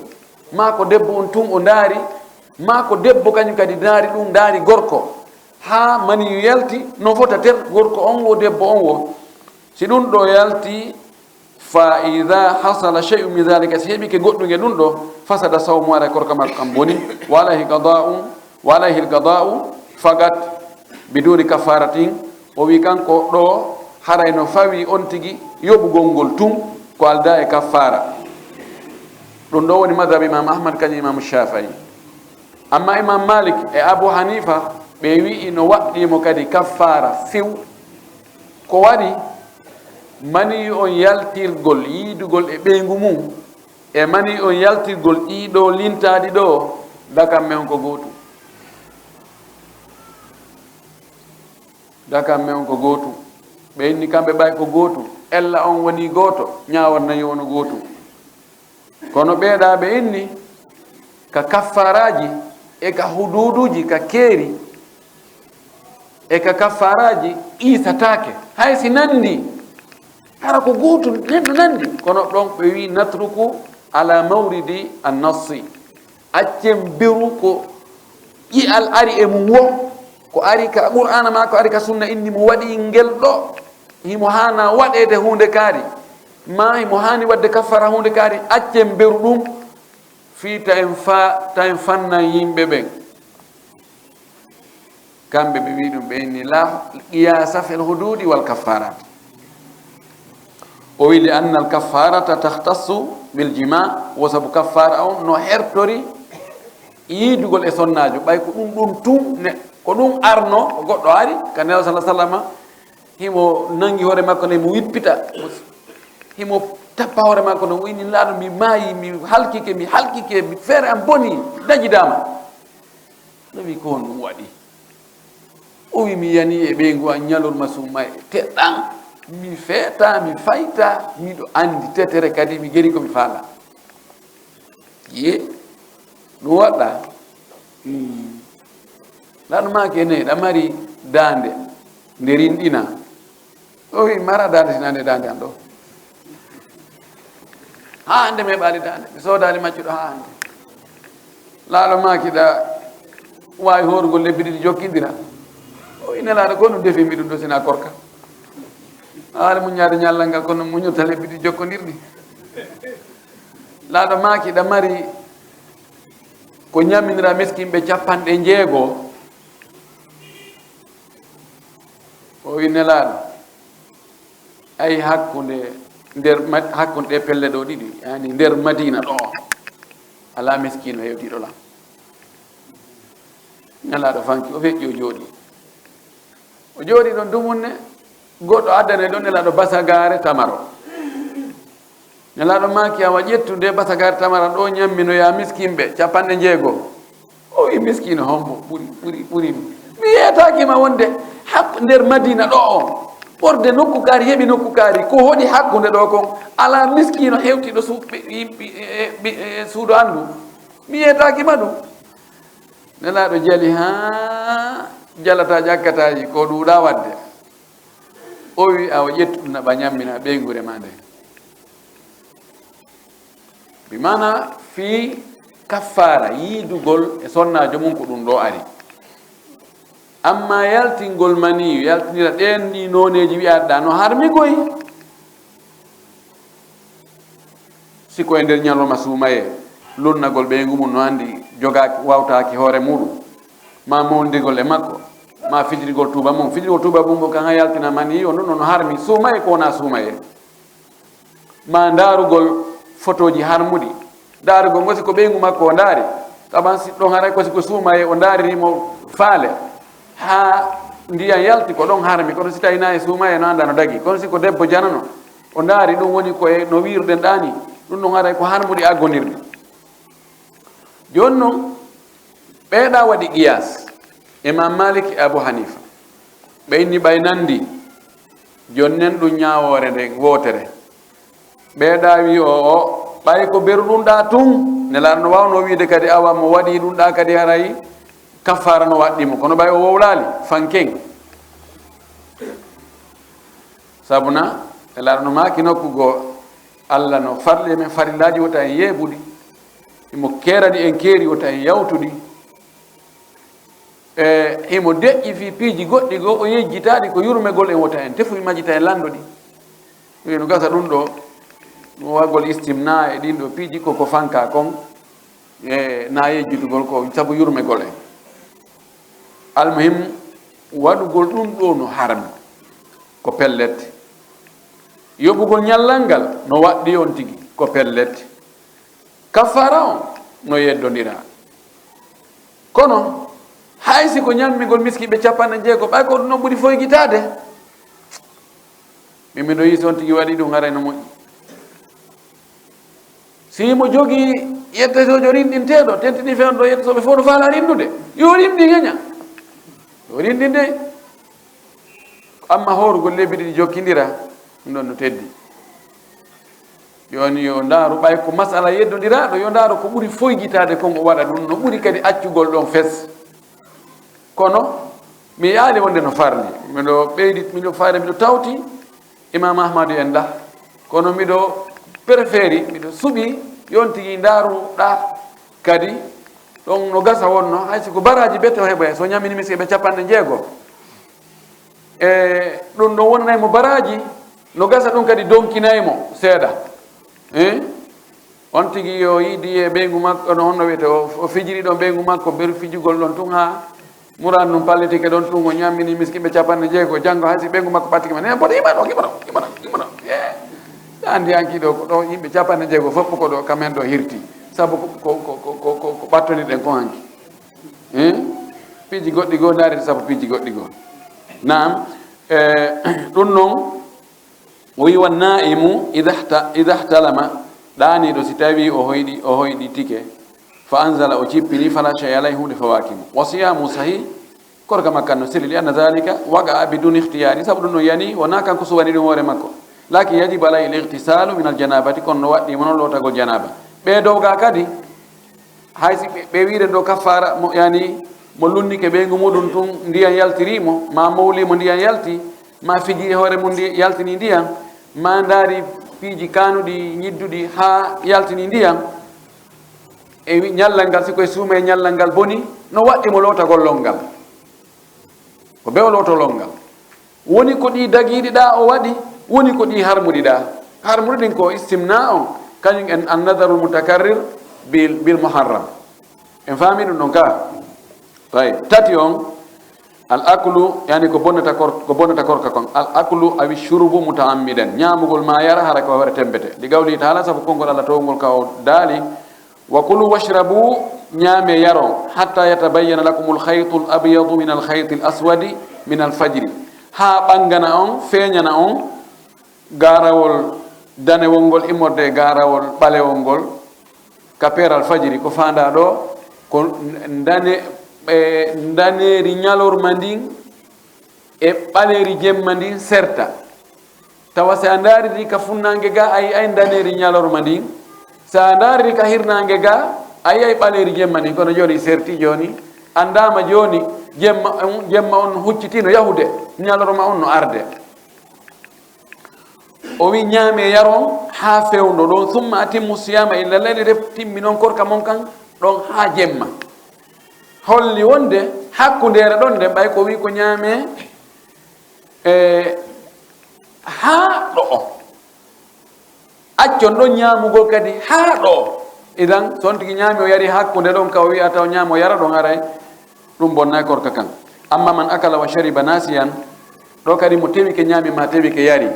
ma ko debbo on tun o ndaari ma ko debbo kañum kadi ndaari ɗum ndaari gorko ha maniyu yalti no fota ter gorko on wo debbo on wo si ɗum ɗo yalti fa ida hasala shay'u min dhalika si heɓi ke goɗɗuge ɗum ɗo fasada sawmu ara korka makko kam boni walayhi lgada'u fagat biduni kafaratin o wi kanko ɗo haray no fawi on tigi yoɓugol ngol tun ko alda e kaffara ɗum ɗo woni madhab imam ahmad kañum imam shafii amma imam malik e abu hanifa ɓe wi'i no waɗɗimo kadi kaffara few ko waɗi mani on yaltirgol yiidugol e ɓeygu mum e mani on yaltirgol ɗiɗo lintaɗi ɗo dakam men ko gootu ɓe inni kamɓe ɓay ko gootu ella on woni gooto ñawannayi wono gootu kono ɓeeɗa ɓe inni ka kaffaraji e ka hududuji ka keeri e ka kaffaraji isatake hay si nandi hara ko gootu neɗɗo nandi kono ɗon ɓe wi natruku ala mawridi annassi accen beru ko ƴi'al ari e mum wo ko ari ka qur'ana ma ko ari ka sunna inni mo waɗi ngel ɗo himo hana waɗede hunde kaari ma himo hani wadde kaffara hunde kaari accen beru ɗum fiita en fannan yimɓe ɓen kamɓe ɓe wi ɗum ɓe inni la qiyasa fil hududi wal kaffarat o wi li anna al kaffarata tahtassu bil jima wo sabu kaffara on no hertori yiidugol e sonnajo ɓay ko ɗum tun ko ɗum arno ko goɗɗo ari ka nelaw sallah sallama himo nangi hoore makko ne mo wippita himo tappa hoore makko no wini laaɗo mi maayi mi halkike mi feere am boni dajidama no wi ko hon ɗum waɗi o wi mi yani e ɓeygu a ñalorma summa e teɗɗan mi feeta mi fayta miɗo andi tetere kadi mi geri komi faala ye ɗum waɗɗa laaɗo ma kene ɗa mari dande nde rinɗina o wi mara dande tinande dande an ɗo ha hande mi heɓali dande mi sodali maccuɗo ha hande laaɗo ma kiɗa wawi horugol lebbi ɗiɗi jokkidira o wi nelaɗo ko ɗum defimi ɗum ɗo sina korka haali muñade ñallal ngal kono muñota lebbi ɗi jokkodirɗi laaɗo ma kiɗa mari ko ñamminira miskinɓe 60 o wi nelaɗo ay hakkunde ɗe pelle ɗo ɗiɗi yani nder madina ɗo ala miskino hewtiɗo lam nelaɗo fanki o feƴƴi o jooɗi ɗon dumunne goɗɗo addane ɗon nelaɗo basagare tamaro nelaɗo maki awa ƴettu nde basagare tamara ɗo ñamminoya miskinɓe 60 o wi miskino hombo ɓuri mi yetakima wonde nder madina ɗo o ɓorde nokku kaari heɓi nokku kaari ko hoɗi hakkude ɗo kon ala miskino hewtiɗo suuɗo andu mi yetakima ɗum nelaɗo jali ha jalata ƴakkataji ko ɗuuɗa wadde o wi awa ƴettuɗum naɓa ñammina ɓeygure ma nde bi mana fi kaffara yiidugol e sonnajo mum ko ɗum ɗo ari amma yaltingol mani yaltinira ɗen ɗi noneji wiyaɗa no harmigoy siko e nder ñaloma suumaye lonnagol ɓeygu mum no andi jogaki wawtaki hoore muɗum ma mawdigol e makko ma fijirgol tuuba mum ko kan yaltina mani o non no harmi suumaye ko wona suumaye ma darugol photoji harmuɗi darugol ngosi ko ɓeygu makko o daari taban si ɗon haray kosi ko suumaye o daaririmo faale ha ndiyan yalti ko ɗon harmi kono si tawina e suumaye no anda no dagi kono si ko debbo janano o daari ɗum woni koye no wirɗen ɗani ɗum ɗon haray ko harmuɗi aggonirɗi joni noon ɓeeɗa waɗi qiyas imam malik e abou hanifa ɓe inni ɓay nandi jonnen ɗum ñawore nde wotere ɓeeɗa wi o ɓay ko berɗum ɗa tun nelaɗo no wawno wiide kadi awa mo waɗi ɗum ɗa kadi haray kaffara no waɗɗimo kono ɓay o wowlali fanken sabuna nelaɗo no maki nokkugo allah no farli men farillaji wota en yeeɓuɗi imo kerani en keeri wota en yawtuɗi imo deƴƴi fi piiji goɗɗi goo o yejjitaɗi ko yurmegol en wota en tefu majjita en lanndo ɗi wi no gasa ɗum ɗo no wagol istimna e ɗin ɗo piiji koko fanka kon e na yejjitugol ko sabu yurmegol en almuhim waɗugol ɗum ɗo no harmi ko pellette yoɓugol ñallal ngal no waɗɗi on tigi ko pellette kaffara on no yeddodira kono haysi ko ñammigol miskiɓe 60 ɓay ko no ɓuri foygitade mimiɗo yi on tigi waɗi ɗum haray no moƴƴi simo jogii yettetojo rinɗinteɗo tentini fewn ɗo yettetoɓe fof no faala rindude yo rinɗi heña yo rinɗi nde amma horugol lebbi ɗiɗi jokkidira ɗum ɗon no teddi joni yo ndaaru ɓay ko masala yeddodiraɗo yo ndaaru ko ɓuri foygitade kon o waɗa ɗum no ɓuri kadi accugol ɗon fes kono mi yaali wonde no farli miɗo ɓeydi miɗo faade miɗo tawti imam ahmadou en ɗa kono miɗo préféri miɗo suɓi yon tigi ndaaru ɗa kadi ɗon no gasa wonno haysi ko baraji bette o heɓoya so ñamini miskiɓe 60 e ɗum ɗon wonnaymo baraji no gasa ɗum kadi donkinaymo seeɗa on tigi yo yiidi e ɓeygu makko no honno wiyete o fijiri ɗon ɓeygu makko ber fijugol ɗon tun ha muran num pallitike ɗon tun o ñammini miskiɓe 60 janggo haysi ɓeygu makko ɓattike men boɗo himano andi hankiɗo ko ɗo yimɓe 60 fof ko ɗo kamen ɗo hirti saabu ko ɓattoniɗen ko hanki piiji goɗɗi goo daariti saabu piiji goɗɗi goo nam ɗum noon o wi wan naimu ida ihtalama ɗaniɗo si tawi o hoyɗi tike fa anzala o cippini fala shay alay hunde fawakimo wa siyamu sahih korka makka no seli li anna dhalika waga bidun ikhtiyari sabu ɗum no yani wona kanko suwani ɗum hoore makko lakin yajibu alay l ihtisalu min al janabati kono no waɗɗimo noon lotagol janaba ɓe dowga kadi haysi ɓe wiren ɗo kaffara yani mo lunnike ɓeygu muɗum tun ndiyan yaltirimo ma mawlimo ndiyan yalti ma fiji hoore mum yaltini ndiyan ma ndaari piiji kanuɗi ñidduɗi ha yaltini ndiyan e ñallal ngal sikoye suuma e ñallal ngal boni no waɗɗimo lotagol ngal ko ɓe o lotolol ngal woni ko ɗi dagiɗi ɗa o waɗi woni ko ɗi harmuɗi ɗa harmuɗi ɗin ko istimna on kañum en annadaru mutakarrir bil muharram en faami ɗum ɗon ka tay tati on al aklu yani ko bonnata korka kon al aklu awi shurubu mutaammidan ñamugol ma yara hara ko wara tembete ɗi gawli taala sabu konngol allah towngol ka o daali wa kulu washrabu ñaame yaro hatta yatabayyana lakum alkhaytu al abyadu min alkhayti al aswadi min alfajri ha ɓangana on feeñana on garawol danewol ngol immorde garawol ɓalewol ngol kaperal fajiri ko fanda ɗo ko daneri ñalorma ndin e ɓaleri jemma ndin serta tawa sa dariri ka funnange ga ay daneri ñalorma ndin sa dariri ka hirnange ga ay ɓaleri jemma ndin kono joni serti joni andama joni jemma on huccitino yahude ñalorma on no arde o wi ñaame yaron ha fewndo ɗon summa atimmu siyama illa layli de timmi noon korka mon kan ɗon ha jemma holli wonde hakkundere ɗon nde ɓay ko wi ko ñaame ha ɗo o accon ɗon ñamugol kadi ha ɗo idan son tigi ñaami o yari hakkunde ɗon ka o wiya taw ñaamo yara ɗon aray ɗum bonnay korka kan amma man akala wa shariba nasiyan ɗo kadi mo tewi ke ñaami ma tewi ke yari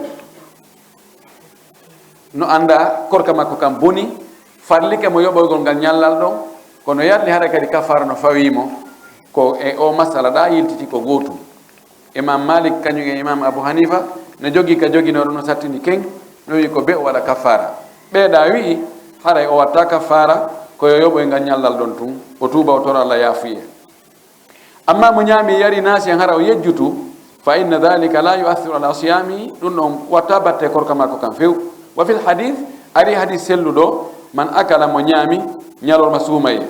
no anda korka makko kam boni farlike mo yoɓoygol ngal ñallal ɗon kono yarli hara kadi kafara no fawimo ko e o masala ɗa yiltiti ko gotum imam malik kañum e imam abou hanifa no jogui ka joguinoɗo no sattini ken no wi ko be o waɗa kafara ɓeeɗa wi haray o watta kafara koyo yoɓoyngal ñallal ɗon tun o tuuba o toro Allah yafuye amma mo ñaami yari nasi en hara o yejjutu fa inna dhalika la yu'athiru ala siyami ɗum ɗon watta batte korka makko kam few wa fil hadith ari hadith selluɗo man akala mo ñaami ñalolma suumaye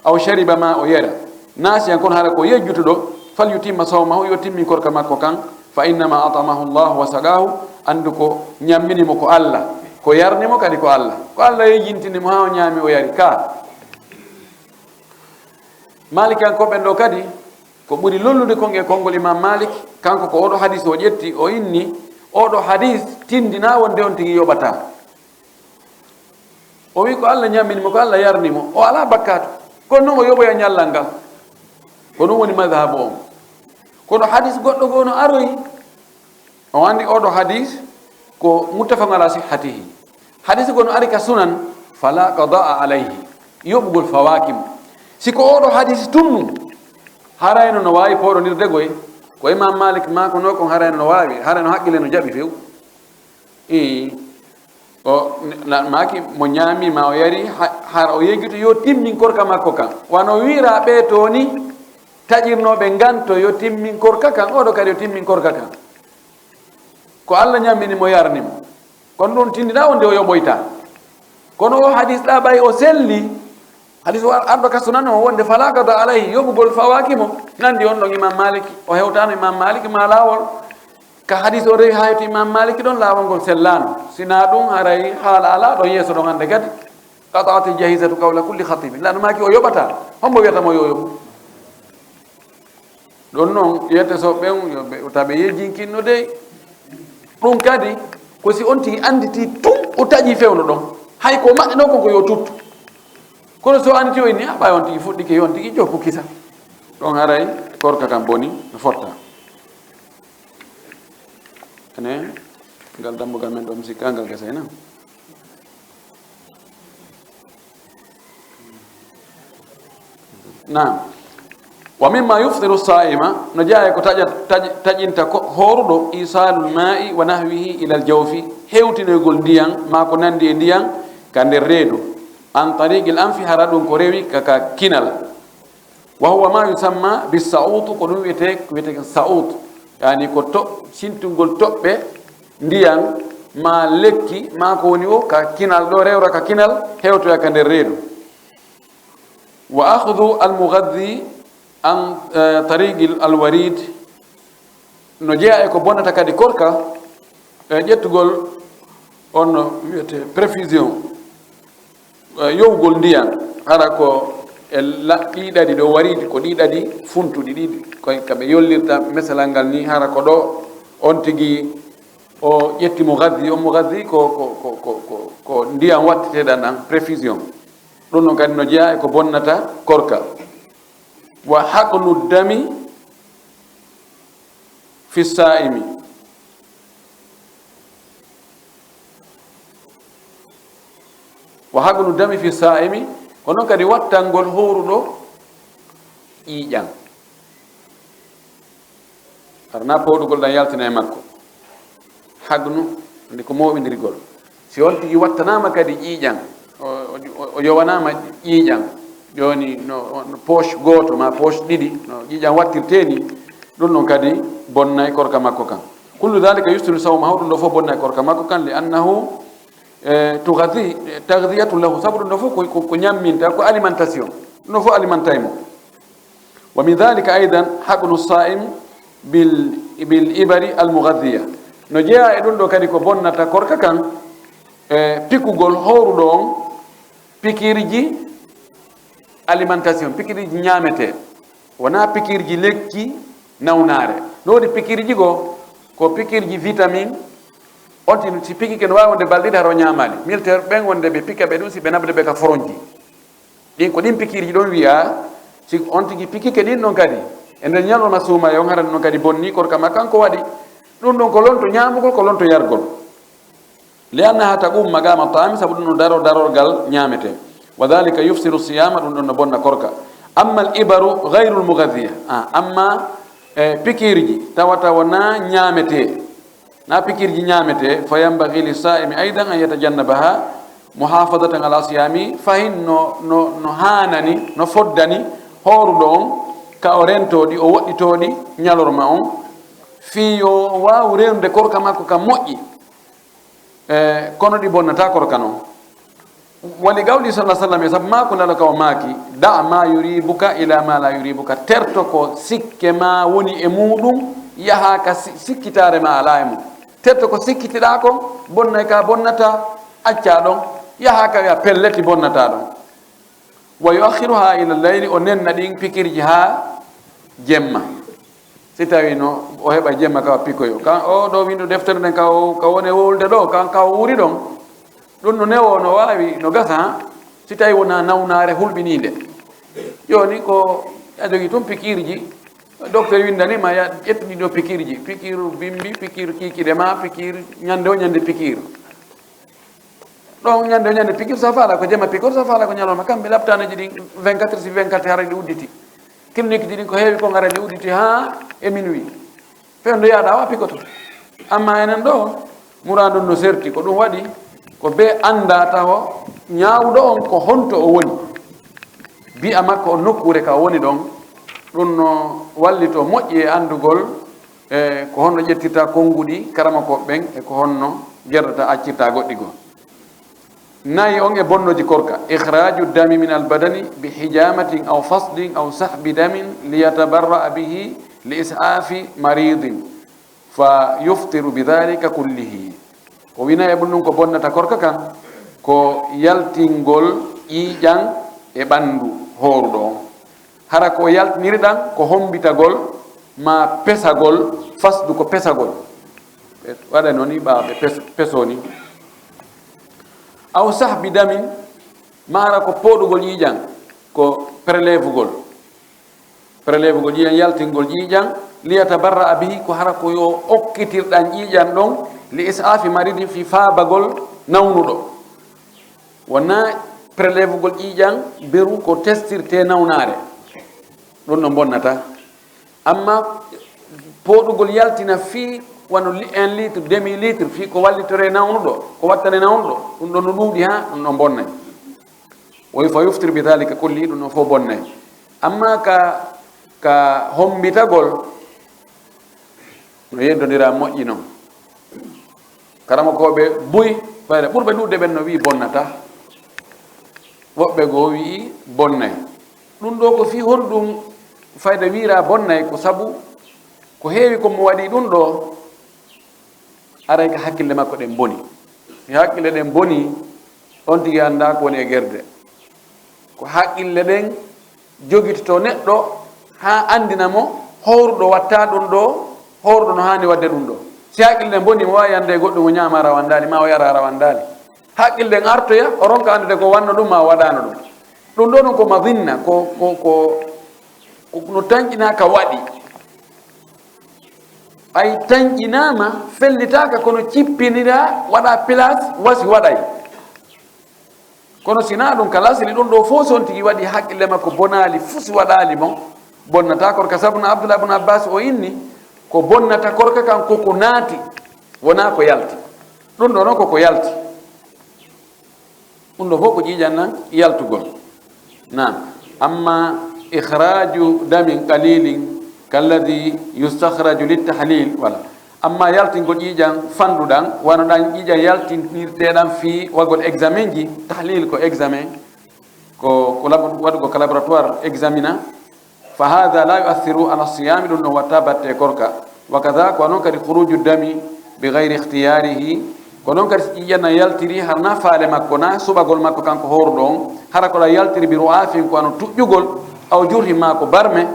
aw shariba ma o yera nasi en kono hara ko yejjutuɗo fal yutimma sawmahu yo timmi korka makko kan fa innama atamahu llahu wa sagahu andu ko ñamminimo ko Allah ko yarnimo kadi ko Allah yejintinimo ha o ñaami o yari ka malik en koɓen ɗo kadi ko ɓuri lollude kon e konngol imam malik kanko ko oɗo hadis o ƴetti o inni oɗo hadis tindina wonde on tigi yoɓata o wi ko Allah ñamminimo ko Allah yarnimo o ala bakkatu kono noon o yoɓoya ñallal ngal ko ɗum woni madhabu on kono hadis goɗɗo goo no aroyi o andi oɗo hadis ko muttafaqun ala sihhatihi hadis gono ari ka sunan fala qadaa alayhi yoɓugol fawakim siko oɗo hadis tumnu harayno no wawi poɗonirde goye ko imam malik mako no kon harayno no wawi harayno haqqille no jaɓi few o maki mo ñaami ma o yari har o yeggito yo timmin korka makko kan wano wira ɓe toni taƴirnoɓe ganto yo timmin korka kan oɗo kadi yo timmin korka kan ko Allah ñammini mo yarnimo kono ɗum tindina wonde o yoɓoyta kono o hadis ɗa ɓay o selli hadis o arɗo ka sunan o wonde fala kada alayhi yoɓugol fawakimo nandi on ɗon imam malik o hewtano imam malik ma lawol ka hadis o rewi ha yeto imam malik ɗon lawol ngol sellano sina ɗum haray haala ala ɗon yeeso ɗon hande kadi qata'ati jahizatu qawla kulli khatibin laɗo maki o yoɓata hombo wiyatamo yo yoɓu ɗon noon yette so ɓen taɓe yejjinkinno dey ɗum kadi ko si on tigi anditi tum o taƴi fewno ɗon hay ko maɗɗino konko yo tuttu kono so anditi o inni a ɓay on tigi fuɗɗike on tigi jokku kisa ɗon haray korka kam boni no fotta ene ngal dambugal men ɗo mi sikka ngal gasayna nam wa mimma yuftiru saima no jeeya ko taƴinta horuɗo isalul ma'i wa nahwihi ila al jawfi hewtinoygol ndiyan ma ko nandi e ndiyan ka nder reedu an tariqil anfi hara ɗum ko rewi kaka kinal wa huwa ma yusamma bisautu ko ɗum wiyete saut yani ko sintugol toɓɓe ndiyan ma lekki ma ko woni o ka kinal ɗo rewra ka kinal hewtoya ka nder reedu wa akhudhu al mughaddi an tariqil alwarid no jeeya e ko bonnata kadi korka ƴettugol on no wiyete préfusion yowgol ndiyan hara ko e ɗiɗaɗi ɗo waridi ko ɗiɗaɗi funtuɗi ɗiɗi koye kaɓe yollirta mesalal ngal ni hara ko ɗo on tigi o ƴetti mugaddi on mugaddi ko ndiyan watteteɗan ɗan préfusion ɗum noon kadi no jeeya e ko bonnata korka wa haqnu dami fi saimi wa haqnu dami fi saimi ko noon kadi wattangol howruɗo ƴiiƴan arna powɗugol ɗan yaltina e makko haqnu ndi ko moɓidirgol si on tigi wattanama kadi ƴiiƴan o yowanama ƴiiƴan joni no poche goto ma poche ɗiɗi no ƴiiƴan wattirte ni ɗum ɗon kadi bonnay korka makko kan kullu dhalika yustiru sawmahu ɗum ɗo fof bonnay korka makko kan li annahu tagdiyatu lahu sabu ɗum ɗo fof ko ñamminta ko alimentation ɗum ɗo fof alimentay mo wa min dhalika aidan haqnu saim bil ibari al mughaddiya no jeeya e ɗum ɗo kadi ko bonnata korka kan pikugol howruɗo on pikirji alimentation, pikirji ñamete, wona pikirji lekki nawnare. No wodi pikirji go ko pikirji vitamine on si pikike no wawi wonde balɗiɗi haro ñamali militaire ɓen wonde ɓe pika ɓe ɗum si ɓe nabde ɓe ka foronji ɗin ko ɗin pikirji ɗon wiya si on tigi pikike ɗin ɗon kadi e nder ñalowma suuma yon harani ɗon kadi bonni korka ma kanko waɗi ɗum ɗon ko lonto ñamugol ko lonto yargol li annaha taqum magama taami saabu ɗum no darorgal ñamete wa dhalika yufsiru siyama ɗum ɗon no bonna korka amma al ibaru gayru lmugadhiya amma pikirji tawata wona ñamete na pikirji ñamete fa yambaghi lisaimi aidan an yatajannabaha muhafadatan ala siyami fahin no hanani no foddani horuɗo on ka o rentoɗi o woɗɗitoɗi ñalorma on fi yo waw rewnude korka makko ka moƴƴi kono ɗi bonnata korka noon wali gawli sallah sallam e saabu mako ndala ka o maaki da ma yuribuka ila ma la yuribuka terto ko sikke ma woni e muɗum yaha ka sikkitare ma ala e mum terto ko sikkitiɗa kon bonnay ka bonnata acca ɗon yaha ka wiya pelleti bonnata ɗon wa yuakhiruha ila leyli o nenna ɗin pikirji ha jemma si tawi no o heɓa jemma kawa pikoyo kan o ɗo windo deftere nden ka woni wolde ɗo kan ka wuri ɗon ɗum no newo no wawi no gasa si tawi wona nawnare hulɓinide joni ko a jogui tun pikirji docteur windanima ya ƴettuɗiɗo pikirji pikir bimbi pikir kikiɗema pikir ñande o ñande pikir ɗon ñande o ñande pikir sa faala ko jemma pikir sa faala ko ñalawma kamɓe laptaneji ɗin 24 si 24 hara ɗi udditi clinique ji ɗin ko heewi ko gara ɗi udditi ha e minuit fewndo yaɗa wa pikoto amma enen ɗo muradun no serti ko ɗum waɗi ko be anda taw ñawɗo on ko honto o woni bi'a makko o nokkure ka woni ɗon ɗum no wallito moƴƴi e andugol e ko honno ƴettirta konnguɗi karama ko ɓen e ko honno jerdata accirta goɗɗi goo nayi on e bonnoji korka ikhraju dami min albadani bi hijamatin aw fasdin aw sahbi damin liyatabarra'a bihi li is'afi maridin fa yuftiru bidhalika kullihi ko wina e ɗum ko bonnata korka kan ko yaltingol ƴiiƴan e ɓandu horuɗo on hara ko yaltinirɗan ko hombitagol ma pesagol fasdu ko pesagol ɓe waɗa noon ɓaɓe pesoni aw sahbi damin mara ko poɗugol ƴiiƴan ko prélèvegol ƴiiƴan yaltingol ƴiiƴan liyatabarra bihi ko hara ko yo okkitirɗan ƴiiƴan ɗon li isafi maridi fi faabagol nawnuɗo wona prélèvegol ƴiiƴan beru ko testirte nawnare ɗum no bonnata amma poɗugol yaltina fi wano 1 litre demi litre fi ko wallitore nawnuɗo ko wattane nawnuɗo ɗum ɗo no ɗuuɗi ha ɗum ɗo bonnay woy fa yuftir bi dhalika kulli ɗum ɗo fof bonnay amma ka hombitagol no yeddodira moƴƴi noon karama koɓe buy ɓayde ɓurɓe ɗuɗde ɓen no wi bonnata woɓɓe goo wi bonnay ɗum ɗo ko fi honɗum fayda wira bonnay ko sabu ko heewi komo waɗi ɗum ɗo aray ka hakkille makko ɗen boni si hakkille ɗen boni on tigi anda ko woni e guerde ko haqqille ɗen jogitoto neɗɗo ha andina mo howruɗo watta ɗum ɗo howruɗo no hani wadde ɗum ɗo si haqqille ɗen boni mo wawi ande goɗɗum o ñama rawandali ma o yara rawandali haqqille ɗen artoya o ronka andude ko wanno ɗum ma o waɗano ɗum ɗum ɗo ɗum ko madinna ko no tanƴinaka waɗi ay tanƴinama fellitaka kono cippinira waɗa place wasi waɗay kono sina ɗum ka lasili ɗum ɗo fof son tigi waɗi haqqille makko bonali fusi waɗali mo bonnata korka sabu no abdoullah ibne abbas o inni ko bonnata korka kan koko naati wona ko yalti ɗum ɗo noon koko yalti ɗum ɗo fof ko ƴiƴan nan yaltugol nam amma ikhraju damin qalilin kalladi yustakhraju littahlil wala amma yaltingol ƴiiƴan fanduɗan wanoɗan ƴiiƴan yaltinirteɗan fi wagol examen ji tahlil ko examen ko waɗugo ko laboratoire examina fa hada la yuathiru ala siyami ɗum ɗon watta batte korka wa kada ko noon kadi khuruju dami بغير اختياره konon kadi ƴiƴana yaltiri harna faale makko na suɓagol makko kanko horɗon hara koɗa yaltiri bi ru'afin ko ano tuƴƴugol aw jurhi mako barme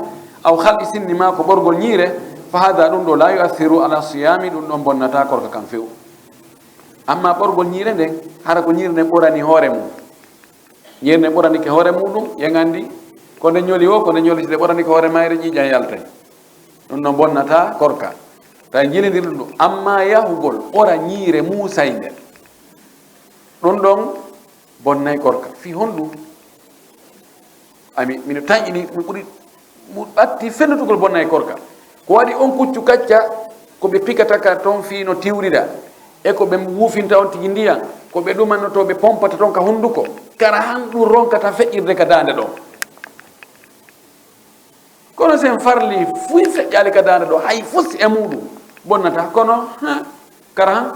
aw halɓi sinni mako ɓorgol ñiire fa hada ɗum ɗo la yuathiru ala siyami ɗum ɗon bonnata korka kan few amma ɓorgol ñiire nden hara ko ñiire nden ɓorani hoore mum ñiire nden ɓoranike hoore muɗum yegandi ko nde ñoli o ko nde ñoli nde ɓoranike hoore mayre ƴiƴan yaltay ɗum ɗon bonnata korka ta jilidir ɗum amma yahugol ɓora ñiire muusay nden ɗum ɗon bonnay korka fi honɗum ami mino taƴini mi ɓuri mu ɓatti fennutugol bonnay korka ko waɗi on kuccu kacca ko ɓe pikata ka toon fi no tiwrida e ko ɓe wuufinta on tigi ndiyan ko ɓe ɗumannoto ɓe pompata toon ka hunnduko kara han ɗum ronkata feƴƴirde ka dande ɗo kono sen farli fuy feƴƴali ka dande ɗo hay fus e muɗum bonnata kono kara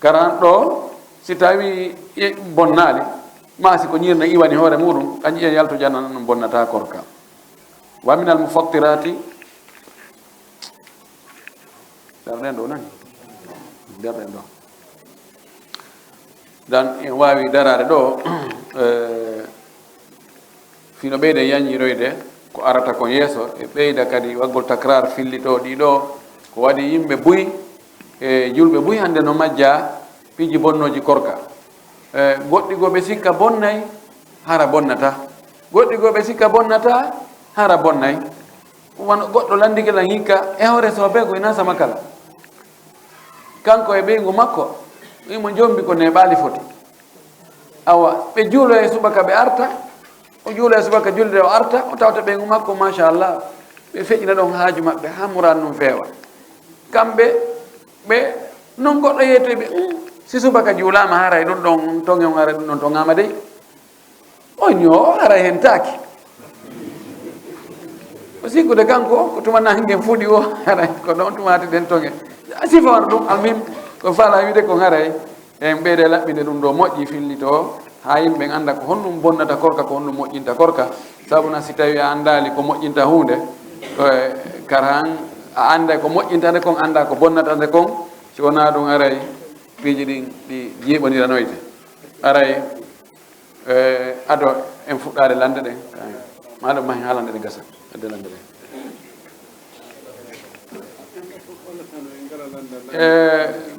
han ɗo si tawi bonnali masi ko ñirna iwani hoore muɗum kañƴi en yalto janana ɗum bonnata korka wa min al mufattirati darɗen ɗo nani darɗen ɗo dan en wawi darade ɗo fino ɓeyde yañiroyde ko arata kon yeeso e ɓeyda kadi waggol takrar fillito ɗiɗo ko waɗi yimɓe buy e julɓe buy hande no majja piiji bonnoji korka goɗɗi go ɓe sikka bonnay hara bonnata goɗɗi go ɓe sikka bonnata hara bonnay wano goɗɗo landiguelan hikka e hoore sobe ko ina sama kala kanko e ɓeygu makko imo jombi ko ne ɓaali foti awa ɓe juulo e subaka ɓe arta o juulo e subaka julde o arta o tawta ɓeygu makko machallah ɓe feƴƴina ɗon haaju maɓɓe ha muran num feewa kamɓe ɓe non goɗɗo yeytoyɓe si subaka juulama haray ɗum ɗon toŋe ara ɗum ɗon toŋama dey on yo haray hen taaki o sikkude kanko ko tuma nangen fuɗi o haray ko ɗon tumati ɗen toŋe sifa wano ɗum almim ko fala wiide ko haray en ɓeyde laɓɓinde ɗum ɗo moƴƴi fillito ha yimɓe anda ko honɗum bonnata korka ko honɗum moƴƴinta korka sabuna si tawi a andali ko moƴƴinta hunde karan a anda ko moƴƴinta nde kon anda ko bonnata nde kon si wona ɗum aray piiji ɗin ɗi jiiɓodiranoyde aray ado en fuɗɗade lande ɗen maɗum mahi ha lande ɗe gasa adde lande ɗen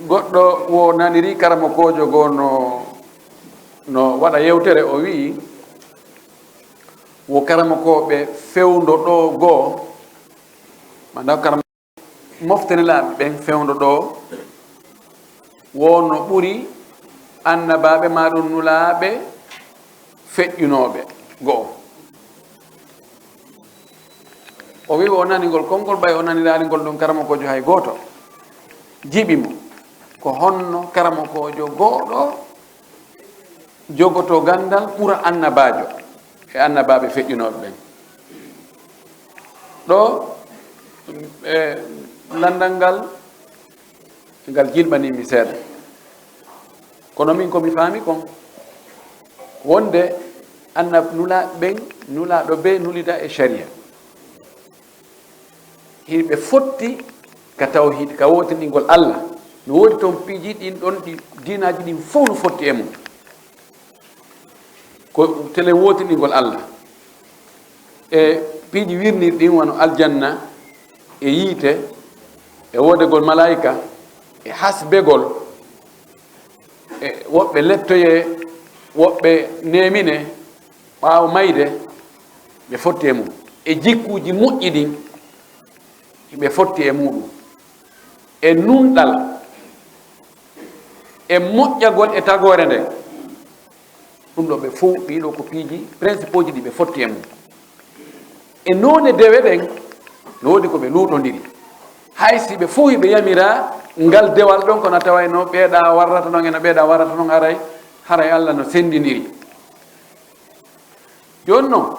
goɗɗo wo naniri karamo kojo goo no waɗa yewtere o wi wo karamo koɓe fewdo ɗo goo manda karamo moftene laaɓe ɓen fewdo ɗo wono ɓuri annabaɓe maɗum nulaɓe feƴƴunoɓe goo o wi o nanigol konngol ɓay o naniraligol ɗum karamo kojo hay goto jiɓimo ko honno karamo kojo goɗo jogoto gandal ɓura annabajo e annabaɓe feƴƴunoɓe ɓen ɗo landal ngal ngal jilɓanimi seeɗa kono min komi faami kon wonde nulaɓe ɓen nulaɗo be nulida e sharia hiɓe fotti ka tawhid ka wotinɗingol Allah no wodi toon piiji ɗin ɗon ɗi dinaji ɗin fof no fotti e mum ko tele wotinɗingol Allah e piiji wirnir ɗin wano aljanna e yiite e wodegol malaika e hasbegol e woɓɓe lettoye woɓɓe nemine ɓaawo mayde ɓe fotti e mum e jikkuji moƴƴi ɗin ɓe fotti e muɗum e nunɗal e moƴƴagol e tagore nde ɗum ɗo ɓe fof ɓiɗo ko piiji principe ji ɗi ɓe fotti e mum e none dewe ɗen no wodi ko ɓe luuɗodiri hay si ɓe fof ɓe yamira ngal dewal ɗon kono tawayno ɓeeɗa warrata noon ena ɓeeɗa warrata noon haray Allah no sendidiri joni noon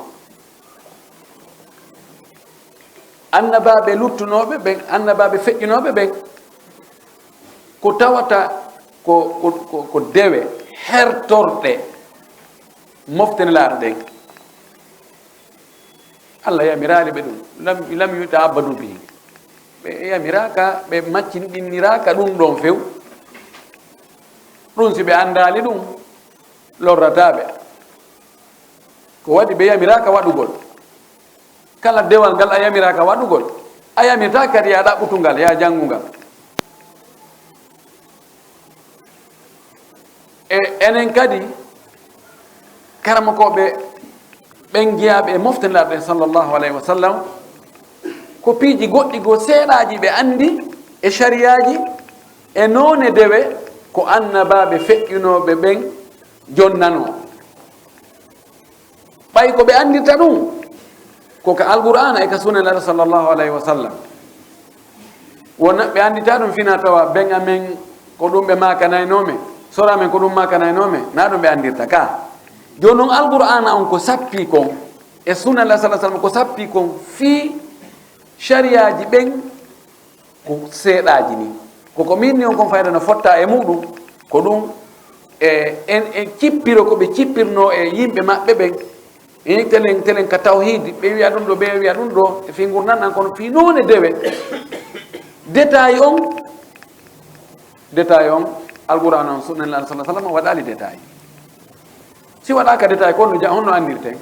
annabaɓe luttunoɓe ɓen annabaɓe feƴƴinoɓe ɓen ko tawata ko dewe hertorɗe moftene laaɗo ɗen Allah yamirali ɓe ɗum lam yuta abadu bihi ɓe yamiraka ɓe maccinɗinniraka ɗum ɗon few ɗum si ɓe andali ɗum lorrataɓe ko waɗi ɓe yamiraka waɗugol kala dewal ngal a yamiraka waɗugol a yamirta kadi ya ɗaɓɓutungal ya janngungal e enen kadi karamakoɓe ɓen jeeyaɓe e moftanirɗe sallllahu alayhi wa sallam ko piiji goɗɗi goo seeɗaji ɓe andi e shariyaji e noone dewe ko annabaɓe feƴƴunoɓe ɓen jonnano ɓay ko ɓe andirta ɗum koko alqur'ana e ka sunnanaɗo sallllahu alayhi wa sallam wona ɓe andita ɗum fina tawa ɓen amen ko ɗum ɓe makanaynomen sora men ko ɗum makanaynomen na ɗum ɓe andirta ka joni noon alqur'ana on ko sappi kon e sunnanlah sa sallam ko sappi kon fii shariyaji ɓen ko seeɗaji ni koko minni on kon fayda no fotta e muɗum ko ɗum en cippiro ko ɓe cippirno e yimɓe maɓɓe ɓen telen ka tawhide ɓe wiya ɗum ɗo ɓe wiya ɗum ɗo e fi gurnan an kono fi none dewe détail on alqur'an on sunnanlah sa sallam waɗali détail si waɗaka détail ko honno andirten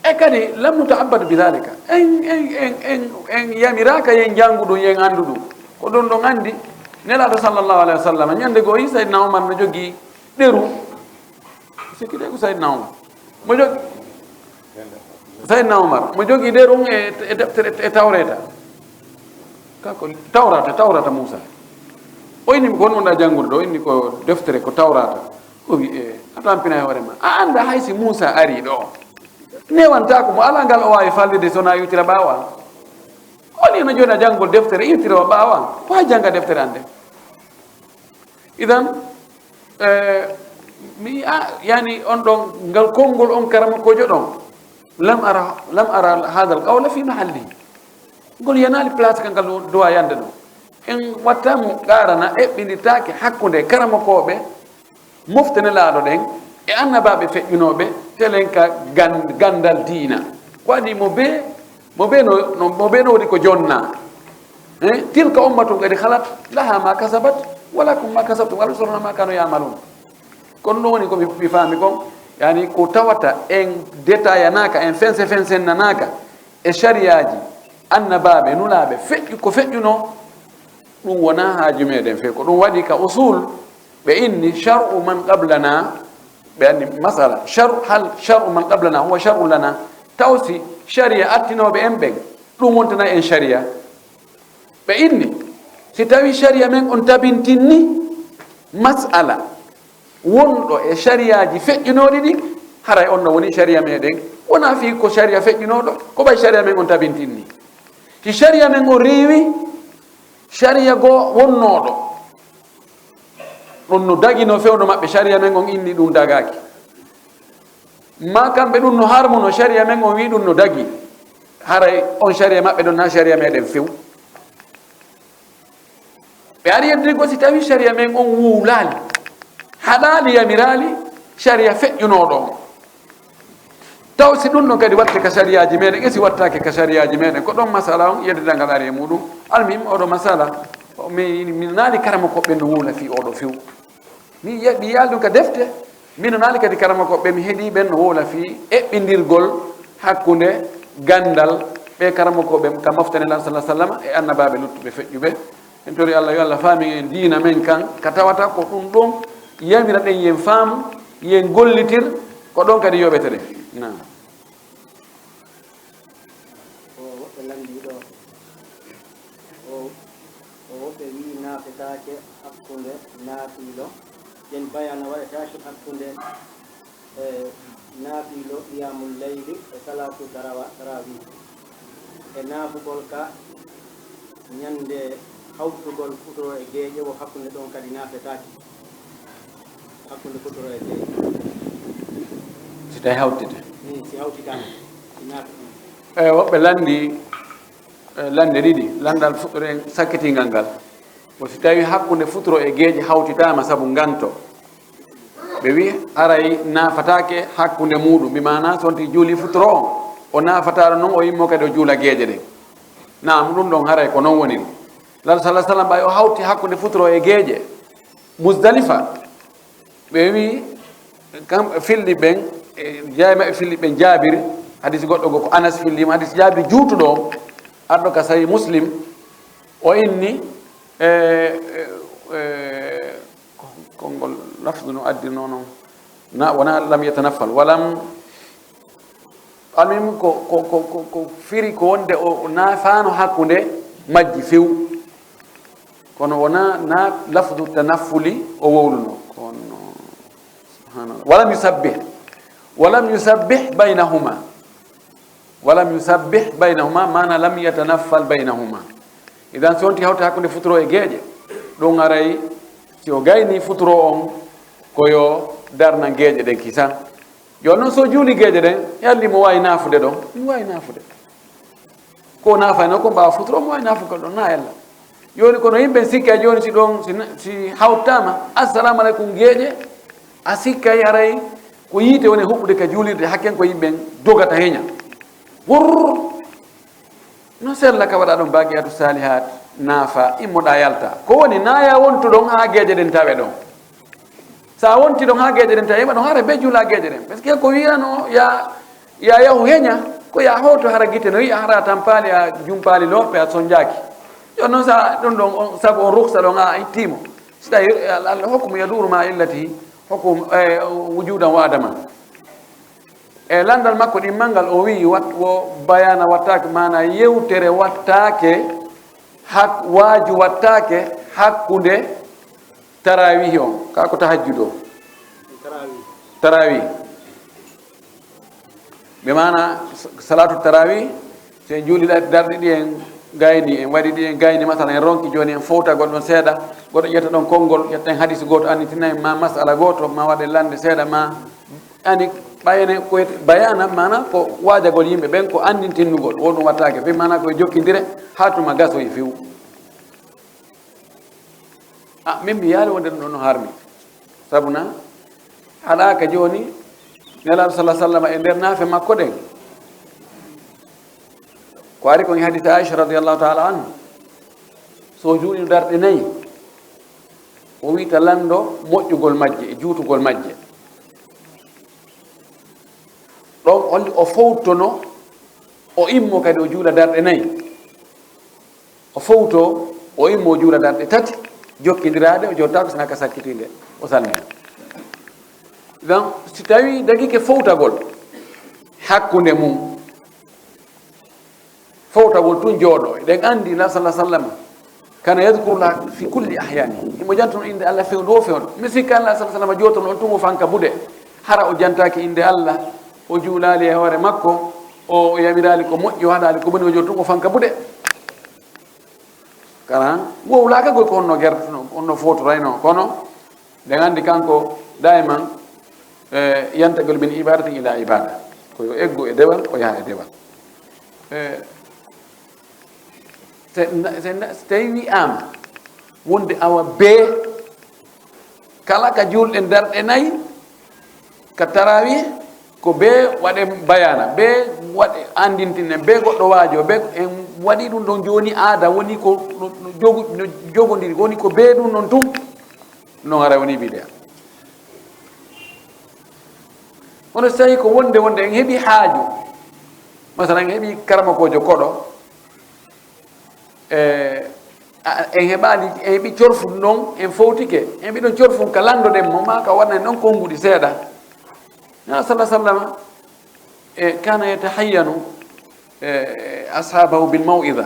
e kadi lam nutaabbadu bidalika en yamiraka yen janngu ɗum yen anndu ɗum ko ɗum ɗon anndi nelaɗo sallllahu alayhi wa sallam ñande goo yi saydna oumar no jogii ɗeru sikki ɗe ko saydna oumar mo jogi saydna oumar mo jogii ɗerum e deftere e tawreta kako tawrata moussa o innimi ko honɗa janngude ɗo inni ko deftere ko tawrata o wi a tampina e hoore ma a annda haysi moussa ari ɗo newantako mo ala ngal o wawi fallide sona iwtira ɓawa oni no joni a janngol deftere iwtira o ɓawa ko ha jangga deftere ande idan mi yani on ɗon ngal konngol on karama kojo ɗon lam ara hada al qawla fi mahalli ngol yanali place ka ngal dowa yande ɗo en wattamo qarana eɓɓinirtake hakkude karamakoɓe moftanelaɗo ɗen e annabaɓe feƴƴunoɓe telen ka gandal diina ko adi mo be no woni ko jonna tilka ummatun kadi halat laha ma kasabat wala kum ma kasabtum wala sorona ma kano yamalun kono ɗum woni ko mi faami kon yani ko tawata en détaillanaka en fensennanaka e shariyaji annabaɓe nulaɓe ko feƴƴuno ɗum wona haaju meɗen fe ko ɗum waɗi ka usul ɓe inni shar'u man qablana ɓe masala hal shar'u man qablana huwa shar'u lana tawsi sharia attinoɓe en ɓen ɗum wontana en sharia ɓe inni si tawi sharia men on tabintinni masala wonɗo e shariaji feƴƴinoɗi ɗi haray on no woni sharia meɗen wona fi ko sharia feƴƴinoɗo ko ɓay sharia men on tabintinni si sharia men o rewi sharia goo wonnoɗo ɗum no dagino fewno maɓɓe sharia men on inni ɗum dagaki ma kamɓe ɗum no harmuno sharia men on wi ɗum no dagi haray on sharia maɓɓe ɗon ha sharia meɗen few ɓe ari yeddirgo si tawi sharia men on wuulali haɗali yamirali sharia feƴƴunoɗo on taw si ɗum ɗon kadi watte ka shariaji meɗen e si wattake ka shariaji meɗen ko ɗon masala on yeddidangal ari e muɗum almim oɗo masala min naali karama koɓɓe no wuula fi oɗo few mi yaali ɗum ka defte mino naali kadi karama koɓɓe mi heeɗi ɓen no wuula fi eɓɓidirgol hakkude gandal ɓe karama koɓe ka moftanelal sa sallam e annabaɓe luttuɓe feƴƴuɓe en tori allah yo allah faami en diina men kan ka tawata ko ɗum ɗon yamira ɗen yen faamu yen gollitir ko ɗon kadi yoɓetere nam woɓɓe landiɗo o woɓɓe wi naafetake hakkude naafiilo yen bayana waɗetake hakkude naafiilo qiyamul leyli e salatu tarawi e naafugol ka ñande hawtugol futoro e geeƴe wo hakkude ɗon kadi naafetake hakkude futoro e geeƴe si tawi hawtide si hawtitama si naafi woɓɓe lande ɗiɗi landal fuɗɗore en sakkitingal ngal o si tawi hakkude futuro e geeƴe hawtitama saabu nganto ɓe wi aray nafatake hakkude muɗum mi mana sonti juuli futuro o nafataɗo noon o yimmo kadi o juula geeƴe ɗen naam ɗum ɗon haray ko non woni lala sallah sallam ɓay o hawti hakkude futuro e geeƴe Muzdalifa ɓe wi kam filli ɓen jeeya maɓɓe filli ɓen Jaabir hadis goɗɗo go ko Anas fillima hadis Jaabir juutuɗo o arɗo ka Sahih Muslim o inni konngol lafdu no addi noon na wona lam yatanaffal walam almim ko firi ko wonde o naafano hakkunde majji few kono wona na lafdu tanaffuli o wowluno kono subhanallah walam yusabbih baynahuma mana lam yatanaffal baynahuma idan so wonti hawta hakkunde futuro e geeƴe ɗum aray si o gayni futuro on koyo darna geeƴe ɗen kisan joni noon so juuli geeƴe ɗen yalli mo wawi naafude ɗon mo wawi naafude ko naafayno ko mbawa futuro mo wawi naafugol ɗon na yalla joni kono yimɓe sikkay joni si ɗon si hawtama assalamu aleykum geeƴe a sikkay aray ko yiite woni huɓɓude ka juulirde hakken ko yimɓen dogata heña wur no sella ka waɗa ɗon baqiyatu salihat naafa immoɗa yalta ko woni naya wontu ɗon ha geeƴe ɗen tawe ɗon sa wonti ɗon ha geeƴe ɗen tawe yima ɗon hara be juula geeƴe ɗen par ce que ko wiyano ya yahu heña ko ya hawto hara guite no wiya hara tan paali a jumpaali loɓɓe a sonjaki joni noon sa ɗon ɗon saabu on ruksa ɗon a ittimo so tawi hokkumo yaduru ma illati hokkum wujudan wadama e landal makko ɗimmal o wi wo bayana wattake mana yewtere wattake waaju wattake hakkunde tarawih on kako tahajjud o tarawih ɓe mana salatu tarawih so en juuliɗa darɗe ɗi en gayni en waɗi ɗi en gayni masala en ronki joni en fowtagol ɗon seeɗa goɗɗo ƴetta ɗon konngol ƴetta en hadis goto annitinay ma masala goto ma waɗe lande seeɗa ma ani ɓayene ko bayana mana ko waajagol yimɓe ɓen ko andintinnugol woɗum wattake fe mana koye jokkidire ha tuma gasoye few min mi yaali wonde ɗum ɗon no harmi sabuna haɗaka joni nelaɗo sallah sallam e nder naafe makko ɗen ko ari kon hadith Aisha radiyallahu ta'ala anhu so juuɗi darɗe nayi o wiita lando moƴƴugol majje e juutugol majje ɗon holli o fowtono o immo kadi o juula darɗe nayi o fowto o immo o juula darɗe tati jokkidirade o jottako sinaka sakkitinde o salmina donc si tawi dagike fowtagol hakkunde mum fowtagol tun jooɗo eɗen andi la sallah sallam kana yadkurullah fi kulli ahyani imo jantono inde allah fewdo o fewdo mi sikka allah sallah sallam jotono on tun o fanka buɗe hara o jantaki inde allah o juulali e hoore makko o yamirali ko moƴƴi o haɗali ko boni o joni tun o fanka buɗe kana wowlaka goy ko onno gertono onno fotorayno kono nden andi kanko daiman yantagol min ibadatin ila ibada koyo eggu e dewal o yaha e dewal so tawi wiyama wonde awa bee kala ka julɗe darɗe nayi ka tarawih ko bee waɗe bayana bee waɗe andintine bee goɗɗo waajo bee en waɗi ɗum ɗon joni aada woni ko no jogodiri woni ko bee ɗum ɗon tun non ara woni bidea hono so tawi ko wonde en heeɓi haaju masalan en heeɓi karmakojo koɗo en heeɓi corfu ɗon en fowtike en mbiɗon corfu ka landoɗen mo ma ka waɗna ɗon konnguɗi seeɗa na sallah sallama kana yatahayyanu ashabahu bil maw'ida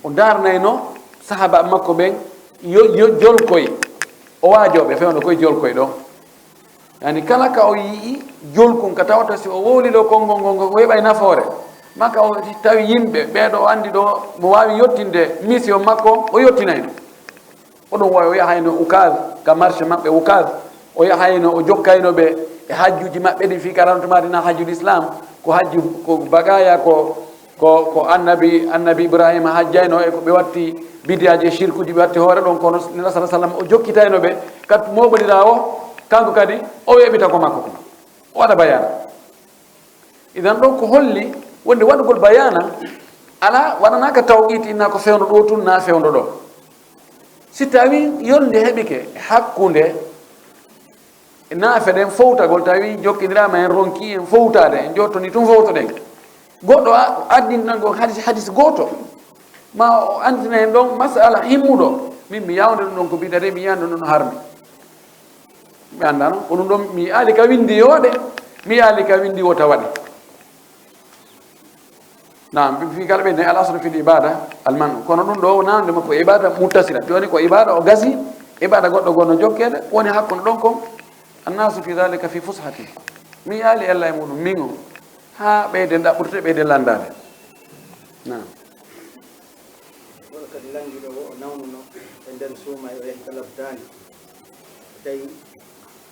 o darnayno sahaba makko ɓen jolkoye o waajoɓe fewno koye jolkoye ɗon yani kala ka o yii jolkun ka tawata si o wowli ɗo konngol ngol o heɓay nafoore makka o tawi yimɓe ɓeeɗo andi ɗo mo wawi yettinde mission makko o yettinayno oɗon wawi o yahayno ukaz ka marché maɓɓe ukaz o yahayno o jokkayno ɓe e hajjuji maɓɓe ɗi fi karantumadina hajjul islam ko hajju ko bagaya ko annabi ibrahima hajjayno e ko ɓe watti bidiyaji e shirkuji ɓe watti hoore ɗon kono nela sa sallam o jokkitayno ɓe kat moɓonira o kanko kadi o weɓita ko makko kuma o waɗa bayana idan ɗon ko holli wonde waɗugol bayana ala waɗana ka tawqiti inna ko fewndo ɗo tun na fewndo ɗo si tawi yolde heɓike hakkunde naafe ɗen fowtagol tawi jokkidirama en ronki en fowtade en jottoni tun fowtoɗen goɗɗo addinɗango hadis goto ma o andina hen ɗon masala himmuɗo min mi yawde ɗum ɗon ko bidare mi yiyande ɗum harmi mi andano ko ɗum ɗon mi ali ka windi yoɗe mi ali ka windi wota waɗe nam fi kala ɓe ne al aslu fil ibada alman kono ɗum ɗo namde makko ibada muttasila joni ko ibada o gasi ibada goɗɗo gonno jokkede woni hakkude ɗon kon annasu fi dhalika fi fushati mi yaali allah e muɗum min o ha ɓeyde ɗaɓɓurte ɓeyde landade nam wona kadi langiɗo o nawnuno e nder suuma o yahi kala dani tawi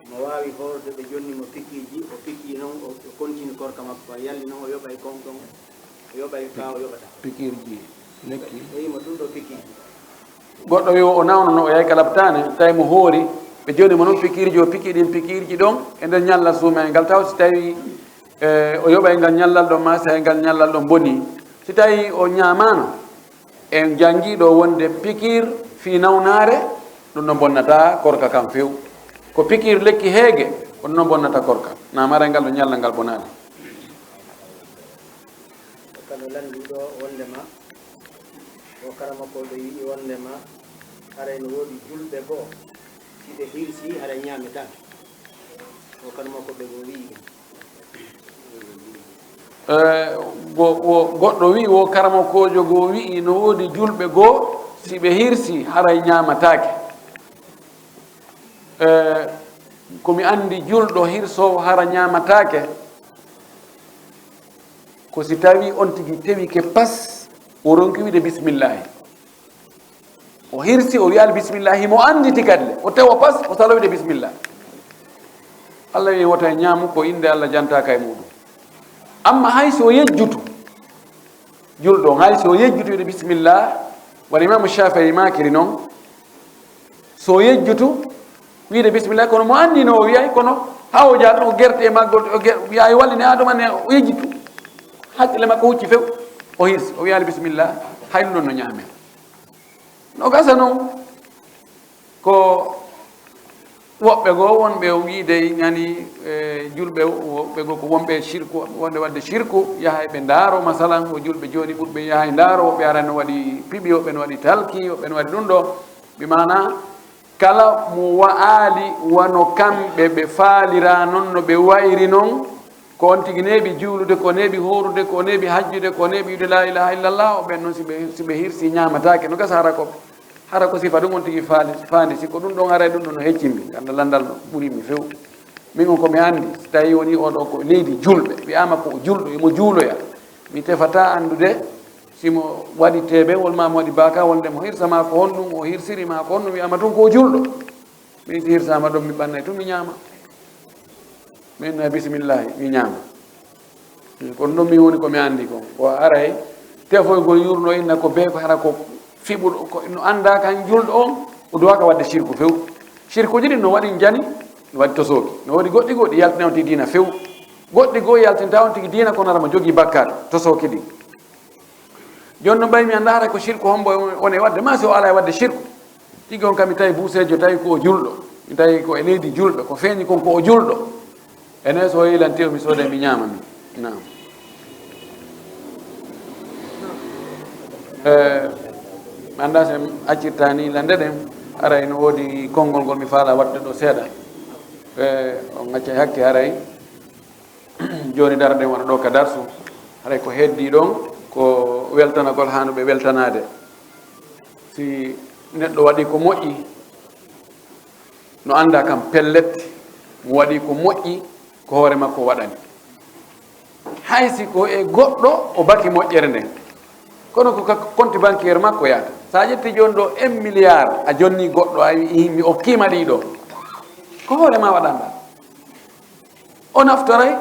mo wawi horde ɓe jonni mo pikiji o pikki noon o continue korka makko yalli noon o yoɓay konɗon o yoɓay ka o yoɓata pikirji lekki eyimo ɗum ɗo pikiji goɗɗo wi o nawnono o yahi ka laɓtane tawi mo hoori ɓe joni mo noon pikirji o pikki ɗin pikirji ɗon e nder ñallal suuma e ngal taw si tawi o yoɓay ngal ñallal ɗon ma sa ngal ñallal ɗon boni si tawi o ñamano en jangguiɗo wonde pikir fi nawnare ɗum ɗon bonnata korka kam few ko pikir lekki heege ko ɗum ɗon bonnata korka namara ngal ɗo ñallal ngal bonani kano landiɗo wondema o karama ko ɓe yiɗi wondema harayno woodi julɓe goo si ɓe hirsi haɗa ñametake o kanuma ko ɓe go wi goɗɗo wi wo karama kojo go wi no woodi julɓe goo si ɓe hirsi haray ñamatake komi andi julɗo hirsowo hara ñamatake ko si tawi on tigi tewi ke pas o ronki wide bisimillahi o hirsi o wiyal bisimillahi mo anditi kadle o tewa pas o salo wide bisimillah allah wi wota ñaamu ko inde allah jantaka e muɗum amma hay so yejjutu julɗo hay so yejjutu wide bisimillah waɗa imamu shafii makiri noon so yejjutu wiide bisimillah kono mo andi no o wiyay kono ha o jaa o gerte e maggol o wiya walline adama ne o yejjitu haqqille makko hucci few o hirsi o wiyali bisimillah hay ɗum ɗon no ñaame no gasa noon ko woɓɓe goo wonɓe wiide ñani julɓe woɓɓe goo ko wonɓe shirku wonde wadde shirku yaha ɓe ndaaro masalan o julɓe joni ɓurɓe yaha e ndaaro woɓɓe ara no waɗi piɓi woɓɓe no waɗi talki woɓɓe no waɗi ɗum ɗo ɓi mana kala mo wa'ali wano kamɓe ɓe faalira noon no ɓe wayri noon ko on tigi neeɓi juulude ko neeɓi horude ko neeɓi hajjude ko neeɓi wiide la ilaha illallah o ɓen noon siɓe hirsi ñamatake no gasa hara ko sifa ɗum on tigi faandi si ko ɗum ɗon aray ɗum ɗon no heccimmi ganda landal no ɓurimi few min on komi anndi so tawi woni oɗo ko leydi julɓe wiyama ko julɗo emo juuloya mi tefata anndude simo waɗi teɓewol ma mo waɗi baka wonde mo hirsama ko honɗum o hirsirima ko honɗum wiyama tun ko julɗo min si hirsama ɗon mi ɓannay tun mi ñaama min bisimillahi mi ñaama kono ɗum mi woni komi anndi kon ko aray tefoygol yurno inna ko be ko hara ko fiɓuɗo ko no anda kan julɗo on o duwaka wadde shirku few shirkuji ɗi no waɗi jani no waɗi tosoki no waɗi goɗɗi goɗɗi yaltina on tigi dina few goɗɗi goo yaltinta on tigi dina kono ara mo jogui bakkar tosoki ɗi joni no mbaymi anda hara ko shirku hombo wone wadde ma si o ala e wadde shirku tigi on kam mi tawi buusejo tawi ko o julɗo mi tawi ko e leydi julɓe ko feeñi kon ko o julɗo enen so yilantio mi sooda mi ñaama mi nam mi anda so accirta ni lande ɗen aray no woodi konngol ngol mi faala waɗde ɗo seeɗa on accay hakke haray joni dara ɗen wona ɗo ka darsu haray ko heddi ɗon ko weltanagol hanuɓe weltanade si neɗɗo waɗi ko moƴƴi no anda kam pellet mo waɗi ko moƴƴi ko hoore makko waɗani haysi ko e goɗɗo o baki moƴƴere nden kono ko compte bancaire makko yaata sa ƴetti joni ɗo 1 milliard a jonni goɗɗo a mi okkima ɗiɗo ko hoore ma waɗanda o naftoray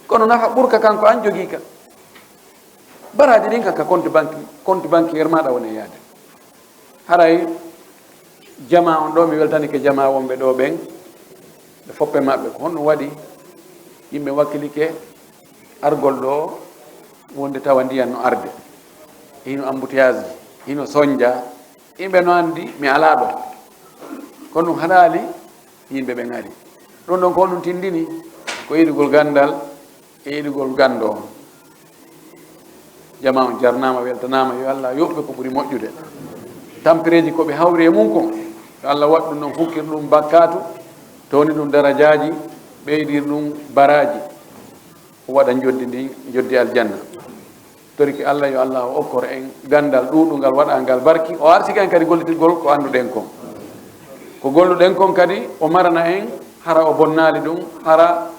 kono nafa ɓurka kanko an jogui ka baraji ɗin ka compte bancaire maɗa woni yaade haray jama on ɗo mi weltanike jama wonɓe ɗo ɓen ɓe foppe maɓɓe ko honɗum waɗi yimɓe wakkilike argol ɗo wonde tawa ndiyan no arde hino embouteillage hino soñdia yimɓe no andi mi ala ɗo kono ɗum haɗali yimɓe ɓe ngari ɗum ɗon ko ɗum tindini ko yiɗugol gandal e yiɗugol gando jama on jarnama weltanama yo Allah yoɓɓe ko ɓuuri moƴƴude tampireji koɓe hawri e mum ko yo Allah waɗ ɗum ɗon fukkir ɗum bakkatu towni ɗum darajaji ɓeydir ɗum baraji o waɗa joddi ndi joddi aljanna toriki Allah yo Allah o okkor en gandal ɗuɗungal waɗa ngal barki o arsi ken kadi gollitirgol ko anduɗen kon ko golluɗen kon kadi o marana en hara o bonnali ɗum hara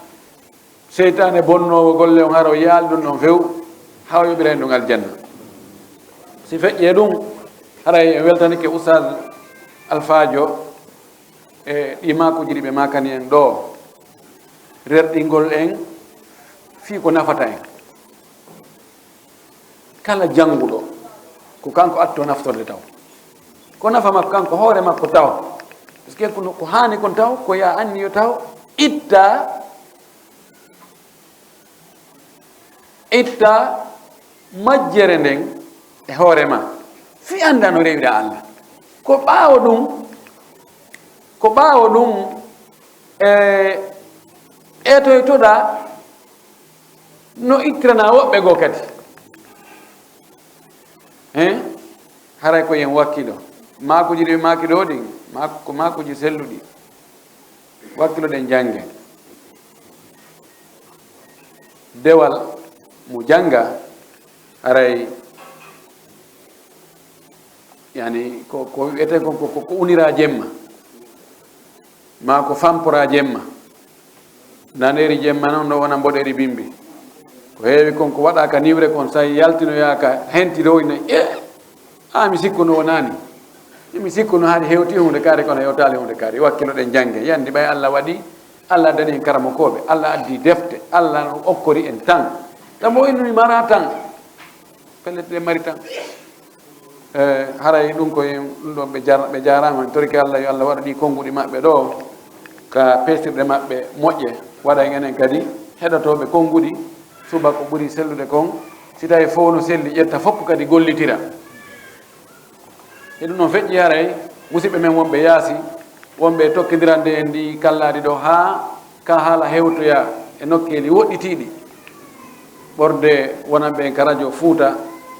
seytane bonnowo golle on hara o yaali ɗum ɗon few ha o yoɓira en ɗum aljanna si feƴƴe ɗum haray en weltanike oustad alphadio e ɗi makuji ɗi ɓe makani en ɗo rerɗingol en fii ko nafata en kala jannguɗo ko kanko atto naftorde taw ko nafa makko kanko hoore makko taw par ce que ko haani kon taw ko ya anni yo taw itta majjere nden e hoore ma fi anda no rewira Allah ko ɓaawo ɗum etoytoɗa no ittirana woɓɓe goo kadi haray ko yen wakkilo makuji ɗi makiɗo ɗin ko makuji selluɗi wakkilo ɗen jange dewal mo janga haray yani ko wiyete ko unira jemma ma ko fampora jemma naneri jemma noon ɗo wona mboɗeri bimbi ko heewi kon ko waɗaka niwre kon sa yaltinoyaka hentiroyne mi sikku no wonani mi sikku no haade hewti hunde kaari kono hewtali hunde kaari wakkilo ɗen jange yandi ɓay Allah waɗi Allah dani en karamokoɓe Allah addi defte Allah no okkori en tan tamo innumi mara tan pellete ɗe mari tan haray ɗum koye ɗum ɗon ɓe jarama toriki Allah yo Allah waɗa ɗi konnguɗi maɓɓe ɗo ka pestirɗe maɓɓe moƴƴe waɗa enen kadi heɗotoɓe konnguɗi suba ko ɓuuri sellude kon si tawi fof no selli ƴetta fof kadi gollitira e ɗum noon feƴƴi haray musidɓe men wonɓe yaasi wonɓe tokkidirande en ndi kallaɗi ɗo ha ka haala hewtoya e nokkeeli woɗɗitiɗi ɓorde wonanɓe en ka radio Fouta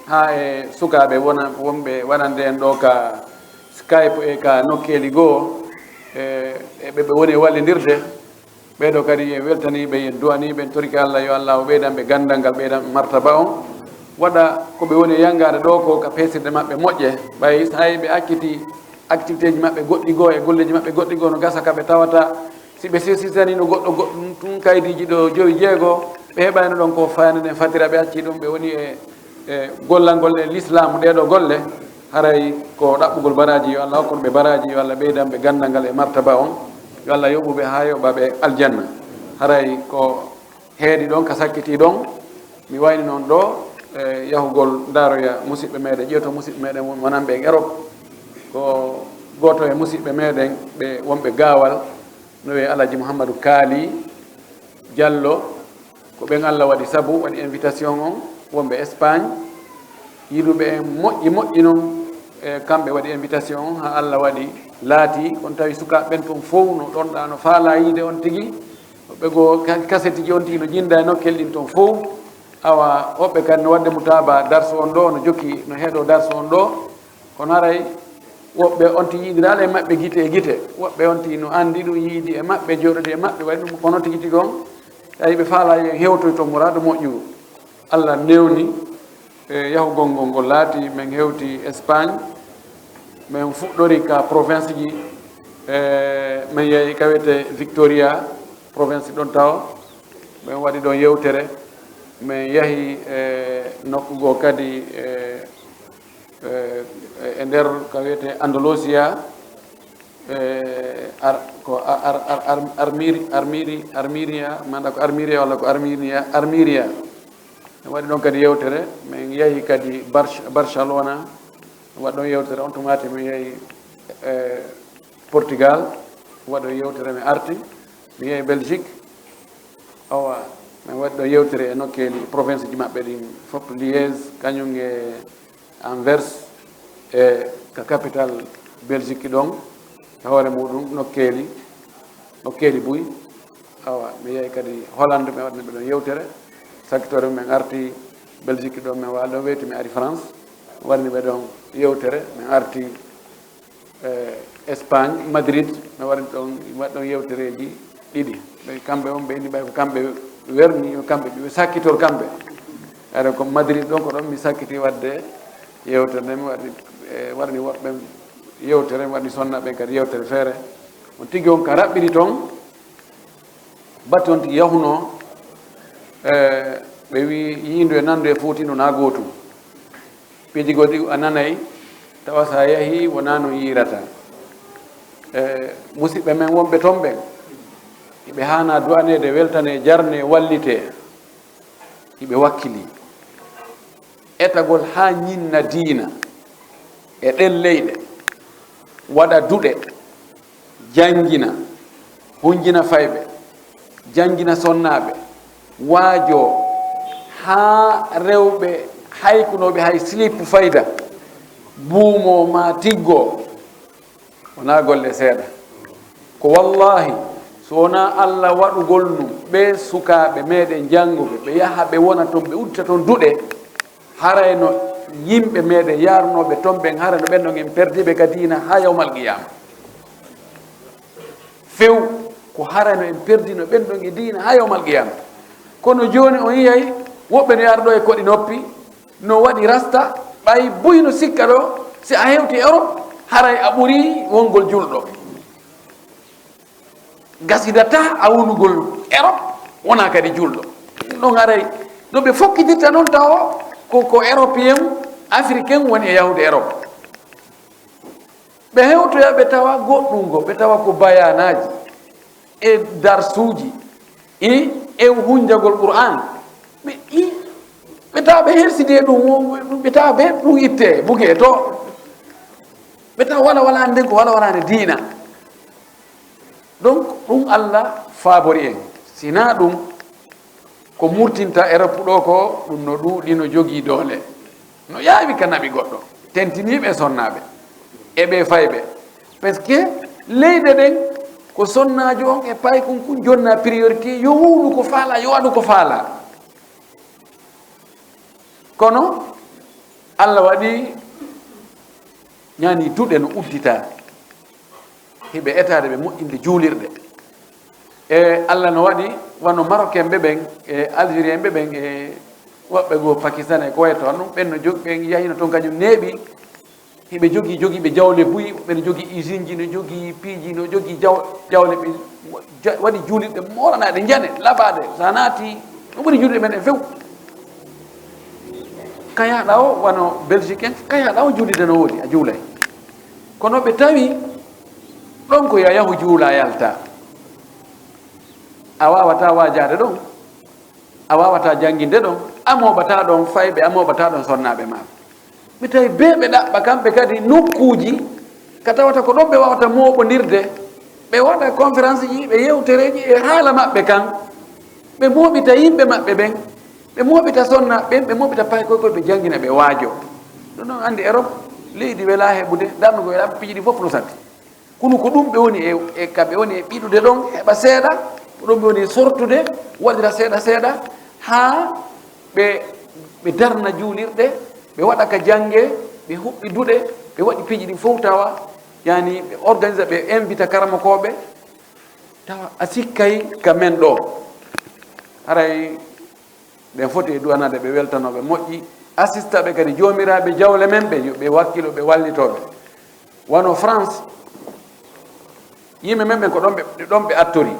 ha e sukaɓe wonɓe waɗande en ɗo ka Skype e ka nokkeeli goo e ɓe woni e wallidirde ɓeɗo kadi en weltaniɓe en duwaniɓe en toriki Allah yo Allah o ɓeydanɓe gandal ngal ɓeydanɓe martaba on waɗa koɓe woni yangade ɗo ko ka pesirde maɓɓe moƴƴe ɓay hay ɓe akkiti activité ji maɓɓe goɗɗi goo e golleji maɓɓe goɗɗi goo no gasa kaɓe tawata si ɓe sesitani no goɗɗo goɗɗum tun kaydiji ɗo 5 ɓe heɓani ɗon ko faynaden fatira ɓe acci ɗum ɓe woni e gollal ngol e l'islam ɗeɗo golle haray ko ɗaɓɓugol baraji yo Allah hokkoɓe baraji yo Allah ɓeydanɓe gandal ngal e martaba on yo Allah yoɓuɓe ha yoɓaɓe aljanna haray ko heedi ɗon ka sakkiti ɗon mi wayni noon ɗo yahugol daroya musidɓe meɗen ƴewto musidɓe meɗen wonanɓe en Europe ko goto e musidɓe meɗen ɓe wonɓe gawal no wiye Alaji Mouhamadou Kaali Diallo ko ɓen Allah waɗi sabu waɗi invitation on wonɓe Espagne yiɗuɓe en moƴƴi noon kamɓe waɗi invitation on ha Allah waɗi laati on tawi sukaɓe ɓen toon fof no ɗonɗa no faala yiide on tigui ɓe go kaseti ji on tigui no jinda e nokkel ɗin toon fof awa hoɓɓe kadi no wadde mutaba darso on ɗo no jokki no heeɗo darso on ɗo kono haray woɓɓe on ti yiidirala e maɓɓe guite e guite woɓɓe on ti no andi ɗum yiidi e maɓɓe joɗodi e maɓɓe waɗi ɗum kono tigui tigui on tawi ɓe faala yen hewtoy to murado moƴƴuru Allah newni e yahugol ngol ngol laati min hewti Espagne min fuɗɗori ka province ji min yeehi kawete Victoria province ɗon tawa min waɗi ɗon yewtere min yahi nokku goo kadi e nder ko wiyete Andalusia ko Armiria manda ko Armiria walla ko Armiria mi waɗi ɗon kadi yewtere min yahi kadi Barcelona mi waɗi ɗon yewtere on tumati mi yahi Portugal mi waɗi ɗon yewtere mi arti mi yahi Belgique awa min waɗi ɗon yewtere e nokkeeli province ji maɓɓe ɗin fof Liège kañum e Anvers e ka capital Belgique ɗon hoore muɗum nokkeli buy awa mi yehi kadi Hollande mi waɗni ɓe ɗon yewtere sakitore min arti Belgique ɗon min waali ɗon weyti mi ari France warni ɓe ɗon yewtere min arti Espagne Madrid mi waɗi ɗon yewtereji ɗiɗi ɓe kamɓe on ɓe indi ɓay ko kamɓe werni kamɓe ɓe sakkitor kamɓe ara ko Madrid ɗon ko ɗon mi sakkiti wadde yewtere nde mi waɗi warni woɓɓe yewtere mi waɗi sonnaɓe kadi yewtere feere on tigi on ka raɓɓiri toon batte on tigi yahuno ɓe wi yindu e nandu e footino na gootum piiji goɗɗi a nanayi tawa sa yahi wona no yirata musidɓe men wonɓe toon ɓen hiɓe hana duwanede weltane jarne wallite hiɓe wakkili etagol ha ñinna diina e ɗen leyɗe waɗa duɗe jangina hunjina fayɓe jangina sonnaɓe waajo ha rewɓe haykunoɓe hay slip fayda buumo ma tiggo wona golle seeɗa ko wallahi so wona Allah waɗugol num ɓe sukaɓe meɗen janguɓe ɓe yaha ɓe wona toon ɓe uddita toon duɗe harayno yimɓe meɗen yarnoɓe toon ɓen harayno ɓen ɗon en perdiɓe ka diina ha yawmal qiyama few ko harayno en perdino ɓen ɗon e diina ha yawmal qiyama kono joni on yiyay woɓɓe no yarɗo e koɗi noppi no waɗi rasta ɓay buyno sikka ɗo si a hewti Europe haray a ɓuri wongol julɗo gasidata a wonugol Europe wona kadi julɗo ɗon haray no ɓe fokkitirta noon taw ko européen africain woni e yahude Europe ɓe hewtoya ɓe tawa goɗɗungo ɓe tawa ko bayanaji e darsuji e hunjagol Qur'an ɓe tawa ɓe herside ɗum ɓe tawa ɓe ɗum itte bugue to ɓe tawa wala nden ko wala ne diina donc ɗum Allah faabori en sina ɗum ko murtinta Europe ɗo ko ɗum no ɗuuɗi no jogii doole no yaawi ka naɓi goɗɗo tentiniɓe sonnaɓe eɓe fayɓe par ce que leyɗe ɗen ko sonnajo on e pay kun jonna priorité yo wuuɗu ko faala yo waɗu ko faala kono Allah waɗi ñaani duɗe no uddita hiɓe etade ɓe moƴƴinde juulirɗe e Allah no waɗi wano marocain ɓe ɓen e algérien ɓe ɓen e woɓɓe goo pakistan e ko way toon ɗum ɓen no jogi ɓen yahino toon kañum neeɓi hiɓe jogiiɓe jawle buyi ɓe no jogii usine ji no jogii piiji no jogii jawle ɓe waɗi juulirɗe moranaɗe jane laɓaɗe sa naati no ɓuri juulirɗe men e few kayaɗa o wano belgique en kayaɗa o juulirde no woodi a juulay kono ɓe tawi ɗon ko yahu juula yalta a wawata wajade ɗon a wawata janginde ɗon a moɓata ɗon fayɓe a moɓata ɗon sonnaɓe maɓe mi tawi be ɓe ɗaɓɓa kamɓe kadi nokkuji ka tawata ko ɗon ɓe wawata moɓodirde ɓe waɗa conférence ji ɓe yewtereji e haala maɓɓe kan ɓe moɓita yimɓe maɓɓe ɓen ɓe moɓita sonna ɓen ɓe moɓita pay koy ɓe jangina ɓe waajo ɗum ɗon andi Europe leydi wela heɓude darnugo e ɗaɓɓe piiji ɗi fof no satti kono ko ɗum ɓe woni e kamɓe woni e ɓiɗude ɗon heɓa seeɗa ko ɗum ɓe woni e sortude waɗira seeɗa seeɗa ha ɓe darna juulirɗe ɓe waɗa ka jange ɓe huɓɓi duɗe ɓe waɗi piiji ɗi fof tawa yani ɓe organise ɓe invita karamakoɓe tawa a sikkay ka men ɗo haray ɓen foti e duwanade ɓe weltanoɓe moƴƴi assista ɓe kadi jomiraɓe jawle men ɓe wakkilo ɓe wallitoɓe wano France yimɓe men ɓen ko ɗon ɓe attori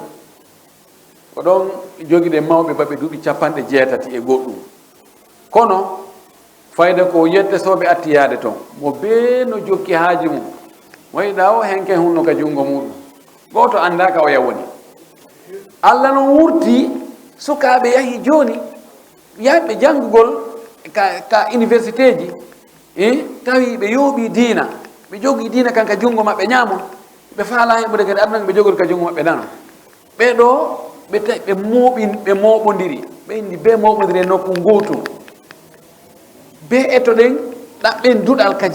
ko ɗon joguiɗe mawɓe baɓe duuɓi 80 e goɗɗum kono fayda ko yette soɓe attiyade toon mo be no jokki haaji mum wayiɗa o henken hunno ka junngo muɗum goto andaka o yawoni Allah no wurti sukaɓe yahi joni yaaɓe janngugol ka université ji tawi ɓe yooɓi diina ɓe jogii diina kan ka junngo maɓɓe ñaamo ɓe faala heɓude kadi aduna ɓe jogori ka junngo maɓɓe nano ɓeɗo ɓe mooɓodiri ɓe indi be mooɓodiri e nokku gootum be eto ɗen ɗaɓɓen duɗal ka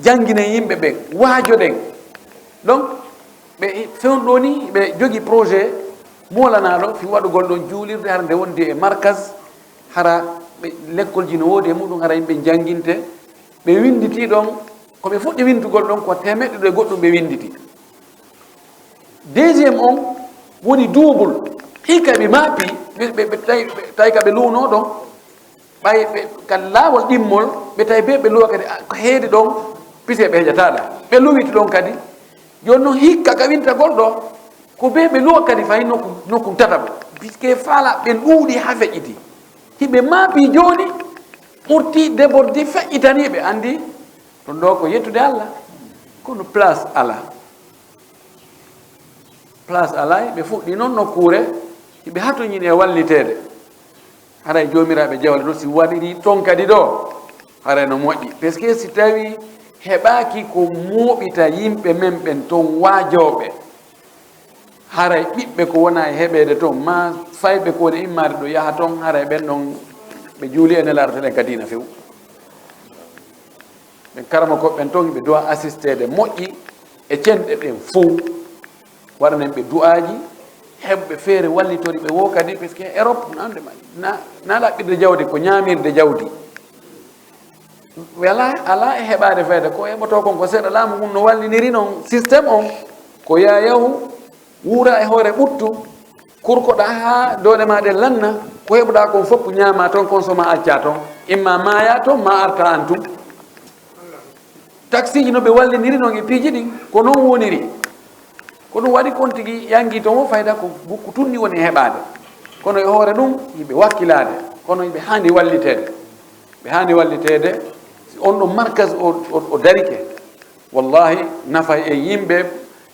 jangina yimɓe ɓe waajoɗen donc ɓe fewnɗo ni ɓe jogi projet molanaɗo fi waɗugol ɗon juulirde hara nde wondi e markas hara ɓe l'école ji no woodi e muɗum hara yimɓe janginte ɓe winditi ɗon koɓe fuɗɗi windugol ɗon ko temeɗɗe ɗo e goɗɗum ɓe winditi deuxiéme on woni double hikka ɓe maapi ɓe tawi ka ɓe luuno ɗon ɓay ɓe ka laawol ɗimmol ɓe tawi be ɓe luwa kadi ko heedi ɗon pise ɓe heƴataɗa ɓe luwiti ɗon kadi joni noon hikka ka wintagol ɗo ko be ɓe luwa kadi fayi nokkum tataɓo puisque faala ɓe ɗuuɗi ha feƴƴiti hiɓe maapi joni ɓurti débordi feƴƴitaniɓe andi ɗon ɗo ko yettude Allah kono place ala ɓe fuɗɗi noon nokkure hiɓe hatoñini e wallitede haray jomiraɓe jawle ɗo si waɗiri ton kadi ɗo haray no moƴƴi par ce que si tawi heɓaki ko mooɓita yimɓe men ɓen ton waajoɓe haray ɓiɓɓe ko wona e heɓede toon ma fayɓe ko woni immade ɗo yaha toon haray ɓen ɗon ɓe juuli e nelartelen kadina few ɓen karama koɓɓen toon ɓe dowa assistede moƴƴi e cenɗe ɗen fof waɗanen ɓe du'aji heɓɓe feere wallitori ɓe wo kadi par ce que Europe nande na ɗaɓɓirde jawdi ko ñamirde jawdi ala e heɓade fayda ko heɓoto kon ko seeɗa laamu mum no walliniri noon systéme on ko yahu wuura e hoore ɓuttu kurkoɗa ha dole maɗe lanna ko heɓuɗa kon fopp ñaama toon consomma acca toon imma maya toon ma arta an tum taxi ji no ɓe walliniri noon e piiji ɗin ko noon woniri ko ɗum waɗi kon tigui yangi toon o fayda ko bukku tunni woni heɓade kono e hoore ɗum yiɓe wakkilade kono yiɓe hani wallitede si on ɗo markas o darike wallahi nafa e yimɓe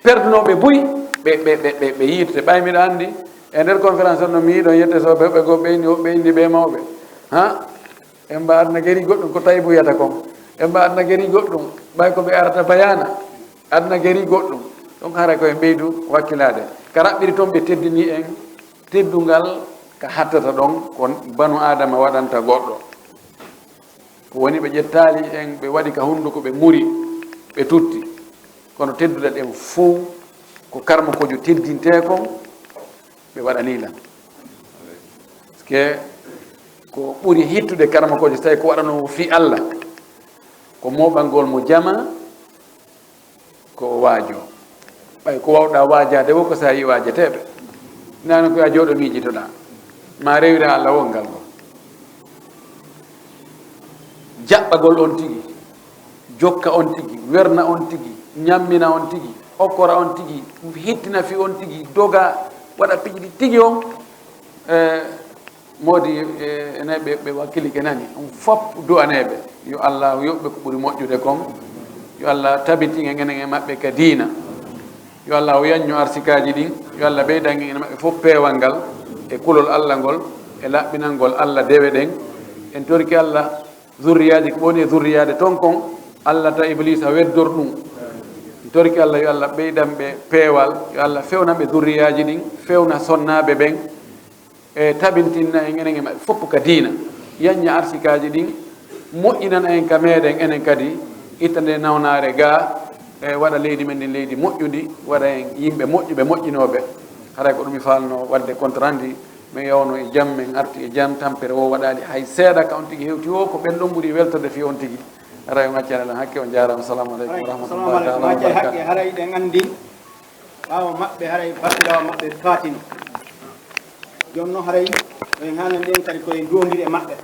perdunoɓe buy ɓe yiirte ɓaymiɗa andi e nder conférence no mi yiɗon yette so ɓe go ɓeyndi ɓe mawɓe ha en mba adna gari goɗɗum ko tawi buyata kon en mba adna gari goɗɗum ɓay ko ɓe arata bayana adna gari goɗɗum donc hara koye ɓeydu wakkilade ka raɓɓiri toon ɓe teddini en teddungal ka hattata ɗon ko banu adama waɗanta goɗɗo ko woni ɓe ƴettali en ɓe waɗi ka hunduko ɓe muri ɓe tutti kono tedduɗe ɗen fof ko karmakojo teddinte kon ɓe waɗanilan parce que ko ɓuri hittude karmakojo so tawi ko waɗano fi Allah ko moɓalngol mo jama ko waajo ɓay ko wawɗa waajade wo ko sa yi waajeteɓe nani ko ya jooɗo miijitoɗa ma rewira Allah wongal ngo jaɓɓagol on tigi jokka on tigi werna on tigi ñammina on tigi okkora on tigi hittina fi on tigi doga waɗa piƴɗi tigi on moodi eneɓe ɓe wakkilike nani on fop du'aneɓe yo Allah yoɓɓe ko ɓuri moƴƴude kon yo Allah tabitine enen e maɓɓe ka diina yo Allah o yanño arsikaji ɗin yo Allah ɓeydange ene maɓɓe fof peewal ngal e kulol Allah ngol e laɓɓinalngol Allah dewe ɗen en torki Allah zurriyaji ko woni e zurriyade toon kon Allah ta iblisa weddor ɗum en torki Allah yo Allah ɓeydanɓe peewal yo Allah fewnanɓe zurriyaji ɗin fewna sonnaɓe ɓen e tabintinna en enen e maɓɓe fof ka diina yanña arsikaji ɗin moƴƴinan en ka meɗen enen kadi itta nde nawnare ga e waɗa leydi men ndin leydi moƴƴudi waɗa en yimɓe moƴƴuɓe moƴƴinoɓe haray ko ɗum mi falno wadde compte rendu min yewno e jaam min arti e jaam tampere o waɗali hay seeɗa ka on tigui hewti o ko ɓen ɗon ɓuuri weltorde fi on tigui haray o ŋaccani alan hakke on jarama assalamu aleykum wa rahmatullahi taala wa barakatuh haray ɗen andi ɓawa maɓɓe haray battirawa maɓɓe fatino joni noon haray en hanen ɗen kadi koye jondiri e maɓɓe